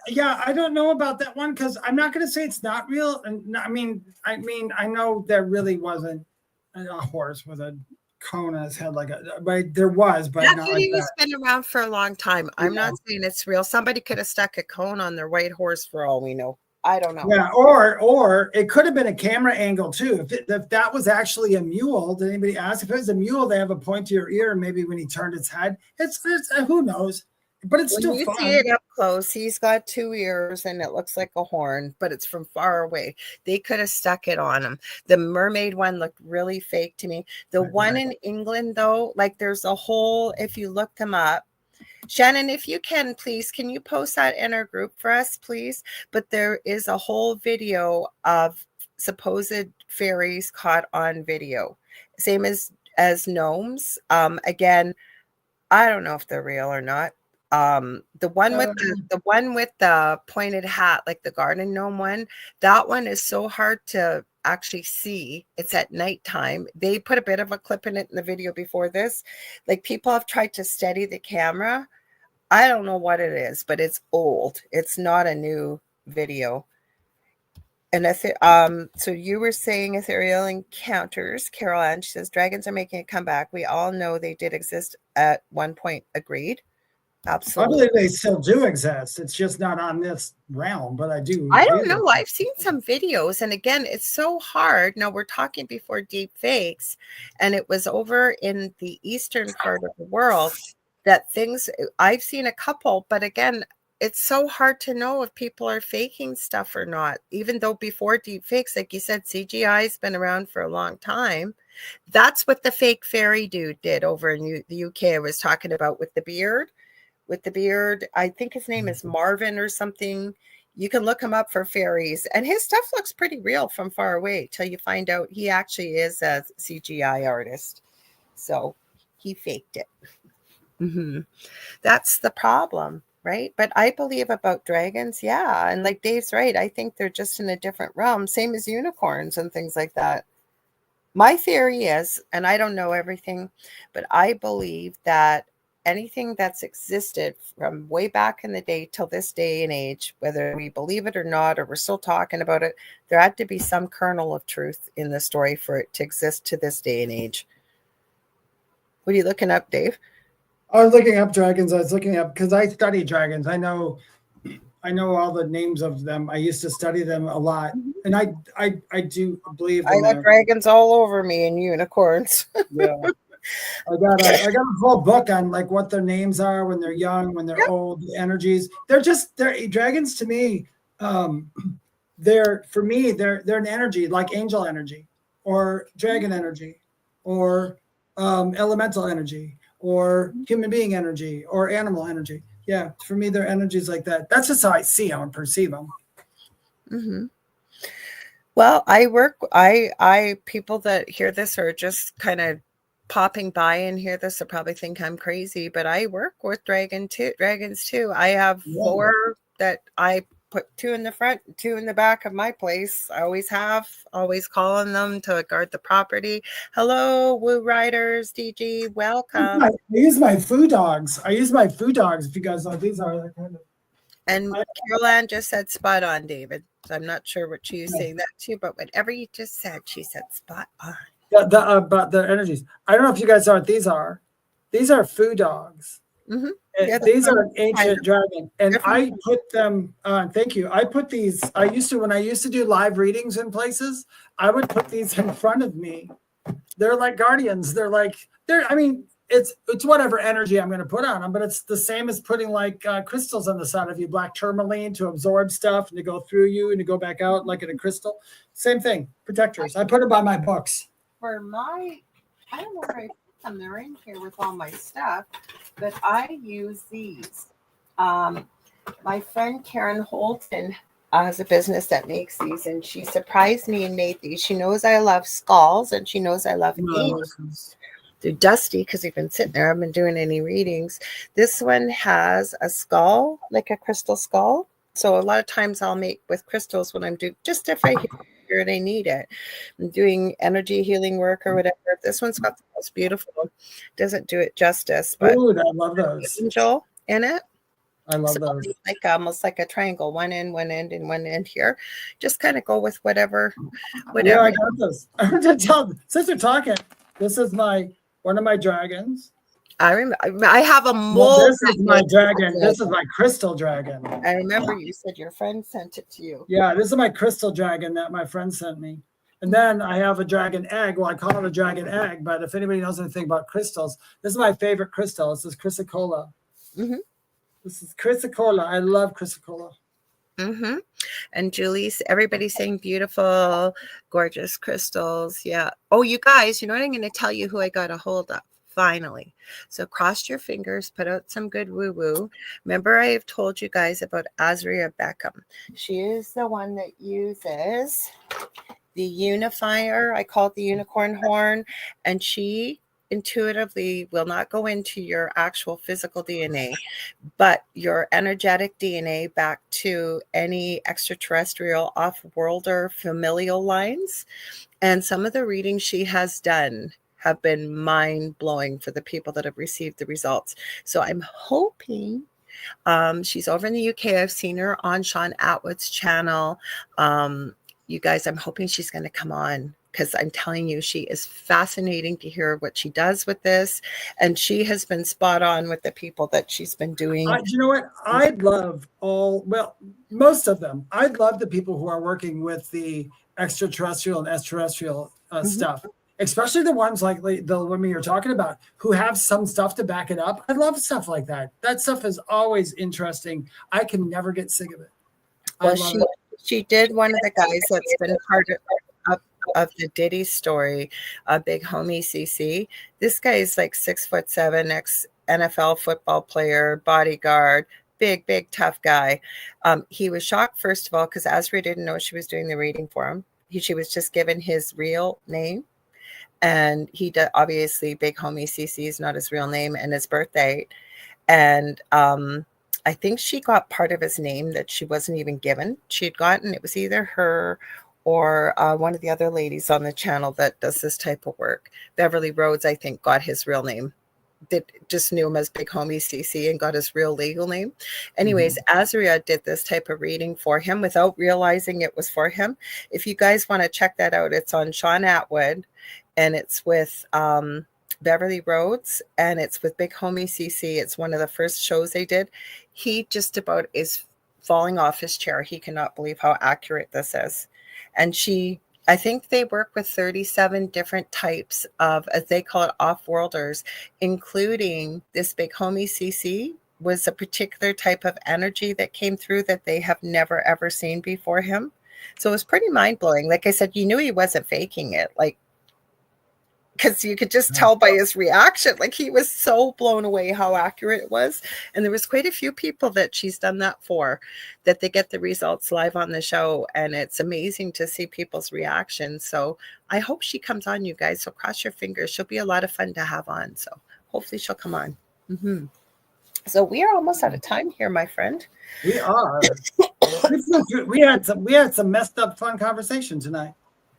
yeah. I don't know about that one because I'm not going to say it's not real. And I mean, I know there really wasn't a horse with a cone on his head like a, but there was, but that not like video's that. been around for a long time. I'm Yeah. not saying it's real. Somebody could have stuck a cone on their white horse for all we know. I don't know. Yeah, or it could have been a camera angle too. If that was actually a mule, did anybody ask? If it was a mule, they have a pointier ear, and maybe when he turned its head, it's who knows? But it's When still you fun. see it up close, he's got 2 ears and it looks like a horn, but it's from far away. They could have stuck it on him. The mermaid one looked really fake to me. The one in England, though, like there's a whole, if you look them up, Shannon, if you can, please, can you post that in our group for us, please? But there is a whole video of supposed fairies caught on video, same as gnomes. Again, I don't know if they're real or not. The one with the pointed hat, like the garden gnome one, that one is so hard to actually see. It's at nighttime. They put a bit of a clip in it in the video before this. Like people have tried to steady the camera. I don't know what it is, but it's old. It's not a new video. And so you were saying ethereal encounters. Carol Ann, she says dragons are making a comeback. We all know they did exist at one point. Agreed. Absolutely. I believe they still do exist. It's just not on this realm, but I do. I don't know. I've seen some videos, and again, it's so hard. Now we're talking before deep fakes, and it was over in the eastern part of the world that things. I've seen a couple, but again, it's so hard to know if people are faking stuff or not. Even though before deep fakes, like you said, CGI has been around for a long time. That's what the fake fairy dude did over in the UK. I was talking about with the beard. I think his name is Marvin or something. You can look him up for fairies, and his stuff looks pretty real from far away till you find out he actually is a CGI artist. So he faked it. Mm-hmm. That's the problem, right? But I believe about dragons, yeah. And like Dave's right, I think they're just in a different realm, same as unicorns and things like that. My theory is, and I don't know everything, but I believe that anything that's existed from way back in the day till this day and age, whether we believe it or not, or we're still talking about it, there had to be some kernel of truth in the story for it to exist to this day and age. What are you looking up, Dave? I was looking up dragons. I was looking up because I study dragons. I know all the names of them. I used to study them a lot, and I do believe. I got dragons all over me and unicorns. Yeah. I got a whole book on like what their names are when they're young, when they're old, the energies. They're dragons to me. They're an energy like angel energy or dragon energy or elemental energy or human being energy or animal energy. Yeah, for me, they're energies like that. That's just how I see them and perceive them. Mm-hmm. Well, I people that hear this are just kind of popping by and hear this will probably think I'm crazy, but I work with dragons too. I have 4 that I put 2 in the front, 2 in the back of my place. I always calling them to guard the property. Hello, Woo Riders, DG, welcome. I use my food dogs. If you guys know, these are that kind of. And Caroline just said spot on, David. So I'm not sure what she's saying that to, but whatever you just said, she said spot on. About the energies. I don't know if you guys know what these are. These are food dogs. Mm-hmm. Yeah, these are an ancient dragon, and I put them. Thank you. I put these. When I used to do live readings in places, I would put these in front of me. They're like guardians. I mean, it's whatever energy I'm going to put on them, but it's the same as putting like crystals on the side of you, black tourmaline to absorb stuff and to go through you and to go back out like in a crystal. Same thing, protectors. I put them by my books. I don't know where I put them. They're in here with all my stuff, but I use these. My friend Karen Holton has a business that makes these, and she surprised me and made these. She knows I love skulls, and she knows I love angels. They're dusty because they've been sitting there. I haven't been doing any readings. This one has a skull, like a crystal skull. So a lot of times I'll make with crystals when I'm doing, just if I here they need it. I'm doing energy healing work or whatever. This one's got the most beautiful, doesn't do it justice, but Ooh, I love those. angel in it. I love So those. it's like almost like a triangle, one end, and one end here. Just kind of go with whatever. Yeah, I got this. I'm to tell since you're talking, this is one of my dragons. I remember I have a Well, mold. this is my dragon. This is my crystal dragon. I remember you said your friend sent it to you. Yeah, this is my crystal dragon that my friend sent me. And then I have a dragon egg. Well, I call it a dragon egg, but if anybody knows anything about crystals, this is my favorite crystal. This is chrysocolla. Mm-hmm. This is chrysocolla. I love chrysocolla. Mm-hmm. And Julie's, everybody's saying beautiful, gorgeous crystals. Yeah. Oh, you guys, you know what? I'm going to tell you who I got a hold of. Finally. So cross your fingers, put out some good woo-woo. Remember, I have told you guys about Azria Beckham. She is the one that uses the unifier. I call it the unicorn horn. And she intuitively will not go into your actual physical DNA, but your energetic DNA back to any extraterrestrial, off-worlder, familial lines. And some of the readings she has done have been mind-blowing for the people that have received the results. So I'm hoping she's over in the UK. I've seen her on Sean Atwood's channel. You guys, I'm hoping she's going to come on, because I'm telling you, she is fascinating to hear what she does with this. And she has been spot on with the people that she's been doing. You know what? I'd love most of them. I'd love the people who are working with the extraterrestrial and extraterrestrial stuff, especially the ones like the women you're talking about who have some stuff to back it up. I love stuff like that. That stuff is always interesting. I can never get sick of it. Well, she did one of the guys that's been part of the Diddy story, Big Homie CC. This guy is like 6'7", ex-NFL football player, bodyguard, big, tough guy. He was shocked, first of all, because Azria didn't know she was doing the reading for him. She was just given his real name. And he obviously, Big Homie CC is not his real name, and his birth date. And I think she got part of his name that she wasn't even given. She had gotten, it was either her or one of the other ladies on the channel that does this type of work. Beverly Rhodes, I think, got his real name. That just knew him as Big Homie CC and got his real legal name. Anyways, Azria did this type of reading for him without realizing it was for him. If you guys want to check that out, it's on Sean Atwood, and it's with Beverly Rhodes, and it's with Big Homie CC. It's one of the first shows they did. He just about is falling off his chair. He cannot believe how accurate this is. And I think they work with 37 different types of, as they call it, off-worlders, including this Big Homie CC was a particular type of energy that came through that they have never, ever seen before him. So it was pretty mind-blowing. Like I said, you knew he wasn't faking it. Like, because you could just tell by his reaction, like he was so blown away how accurate it was. And there was quite a few people that she's done that for, that they get the results live on the show. And it's amazing to see people's reactions. So I hope she comes on, you guys. So cross your fingers. She'll be a lot of fun to have on. So hopefully she'll come on. So we are almost out of time here, my friend. We are. we had some messed up fun conversation tonight.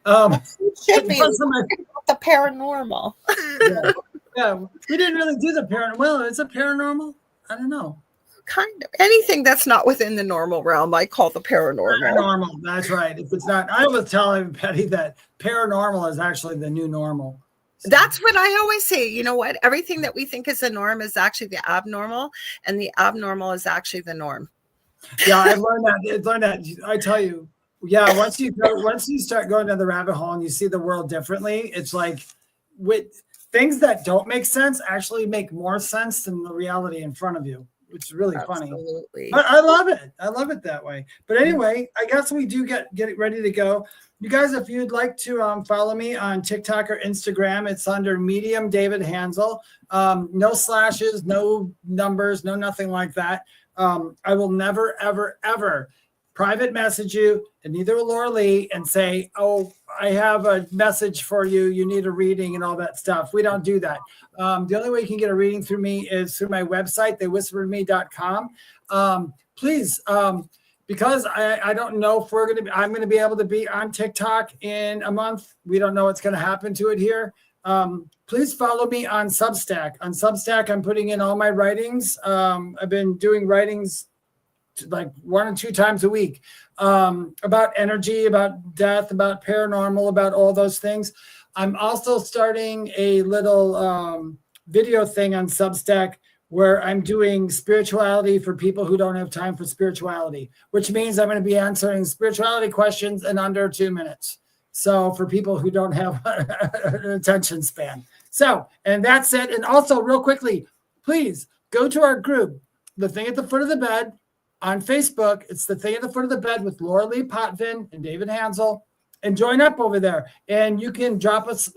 Should be the paranormal. yeah, we didn't really do the paranormal. Well, is it paranormal? I don't know. Kind of anything that's not within the normal realm, I call the paranormal. Paranormal, that's right. If it's not, I will tell everybody that paranormal is actually the new normal. So. That's what I always say. You know what? Everything that we think is the norm is actually the abnormal, and the abnormal is actually the norm. Yeah, I've learned that. I tell you. Yeah, once you start going down the rabbit hole and you see the world differently, it's like with things that don't make sense actually make more sense than the reality in front of you, which is really funny. But I love it. I love it that way. But anyway, I guess we do get ready to go. You guys, if you'd like to follow me on TikTok or Instagram, it's under Medium David Hanzel. No slashes, no numbers, no nothing like that. I will never, ever, ever private message you, and neither will Lorilei, and say, oh, I have a message for you. You need a reading and all that stuff. We don't do that. The only way you can get a reading through me is through my website, theywhisperedme.com. Please because I don't know if I'm going to be able to be on TikTok in a month. We don't know what's going to happen to it here. Please follow me on Substack. On Substack, I'm putting in all my writings. I've been doing writings like 1 or 2 times a week, about energy, about death, about paranormal, about all those things. I'm also starting a little video thing on Substack where I'm doing spirituality for people who don't have time for spirituality, which means I'm going to be answering spirituality questions in under 2 minutes. So for people who don't have an attention span. So, and that's it. And also real quickly, please go to our group, The Thing at the Foot of the Bed on Facebook. It's The Thing at the Foot of the Bed with Lorilei Potvin and David Hanzel, and join up over there. And you can drop us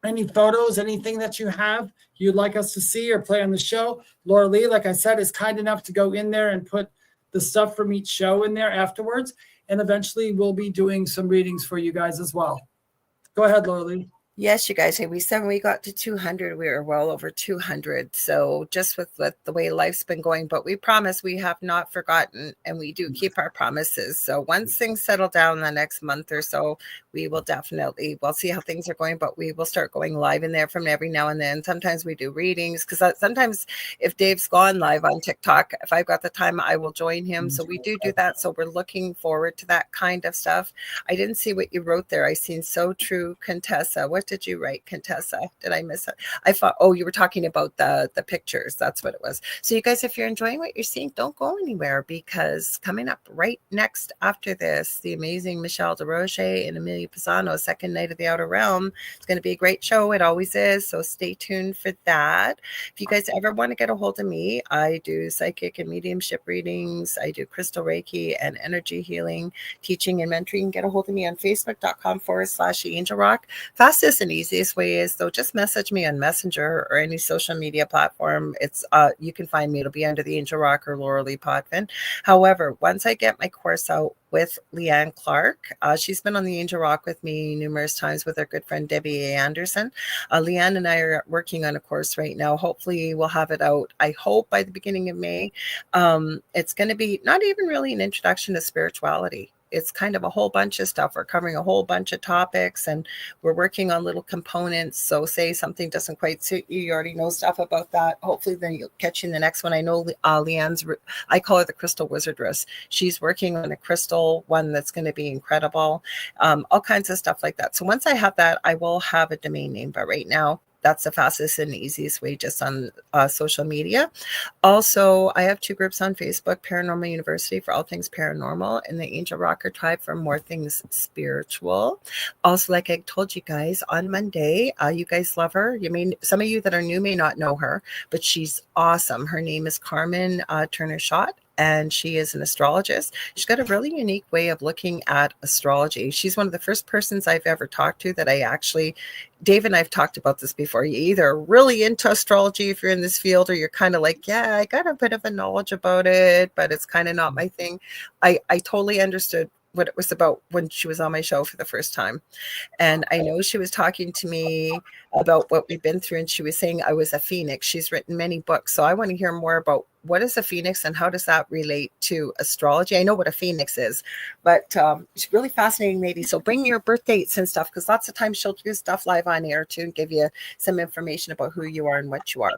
any photos, anything that you have you'd like us to see or play on the show. Lorilei, like I said, is kind enough to go in there and put the stuff from each show in there afterwards. And eventually we'll be doing some readings for you guys as well. Go ahead, Lorilei. Yes, you guys. Hey, we said when we got to 200, we were well over 200. So just with the way life's been going, but we promise we have not forgotten, and we do keep our promises. So once things settle down the next month or so, we will we'll see how things are going, but we will start going live in there from every now and then. Sometimes we do readings because sometimes if Dave's gone live on TikTok, if I've got the time, I will join him. So we do that. So we're looking forward to that kind of stuff. I didn't see what you wrote there. I seen So True, Contessa. What did you write, Contessa? Did I miss it? I thought, you were talking about the pictures. That's what it was. So you guys, if you're enjoying what you're seeing, don't go anywhere, because coming up right next after this, the amazing Michelle DeRoche and Amelia Pisano, Second Night of the Outer Realm. It's going to be a great show. It always is. So stay tuned for that. If you guys ever want to get a hold of me, I do psychic and mediumship readings. I do crystal Reiki and energy healing, teaching and mentoring. Get a hold of me on Facebook.com/AngelRock. Fastest and easiest way is, though, just message me on Messenger or any social media platform. It's you can find me. It'll be under the Angel Rock or Lorilei Potvin. However, once I get my course out with Leanne Clark, she's been on the Angel Rock with me numerous times with our good friend Debbie A. Anderson. Leanne and I are working on a course right now. Hopefully we'll have it out, I hope, by the beginning of May. It's going to be not even really an introduction to spirituality. It's kind of a whole bunch of stuff. We're covering a whole bunch of topics, and we're working on little components. So say something doesn't quite suit you, you already know stuff about that. Hopefully then you'll catch you in the next one. I know Leanne's, I call her the Crystal Wizardress. She's working on a crystal one that's going to be incredible. All kinds of stuff like that. So once I have that, I will have a domain name. But right now, that's the fastest and easiest way, just on social media. Also, I have 2 groups on Facebook, Paranormal University for all things paranormal, and the Angel Rocker Tribe for more things spiritual. Also, like I told you guys on Monday, you guys love her. Some of you that are new may not know her, but she's awesome. Her name is Carmen Turner-Schott, and she is an astrologist. She's got a really unique way of looking at astrology. She's one of the first persons I've ever talked to that I actually, Dave and I've talked about this before. You either really into astrology if you're in this field, or you're kind of like, yeah, I got a bit of a knowledge about it, but it's kind of not my thing. I totally understood what it was about when she was on my show for the first time. And I know she was talking to me about what we've been through, and she was saying I was a phoenix. She's written many books. So I want to hear more about what is a phoenix and how does that relate to astrology. I know what a phoenix is, but it's really fascinating lady. So bring your birth dates and stuff, because lots of times she'll do stuff live on air too and give you some information about who you are and what you are.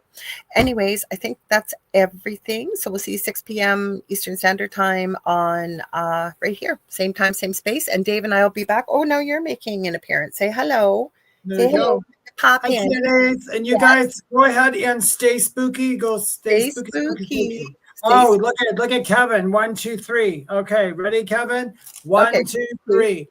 Anyways, I think that's everything. So we'll see you 6 p.m. Eastern Standard Time on right here. Same time, same space. And Dave and I will be back. Oh, now you're making an appearance. Say hello. There you go. Pop Hi, in. kiddies. And you guys go ahead and stay spooky. Go stay spooky. Oh, look at Kevin. 1, 2, 3. Okay, ready, Kevin? 1, 2, 3.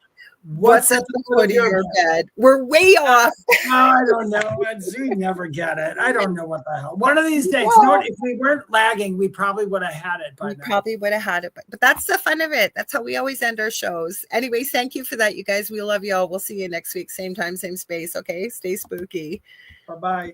What's at the foot of your bed? We're way off. I don't know. We never get it. I don't know what the hell. One of these days, you know what? If we weren't lagging, we probably would have had it by now. Probably would have had it. But that's the fun of it. That's how we always end our shows. Anyways, thank you for that, you guys. We love you all. We'll see you next week. Same time, same space. Okay? Stay spooky. Bye-bye.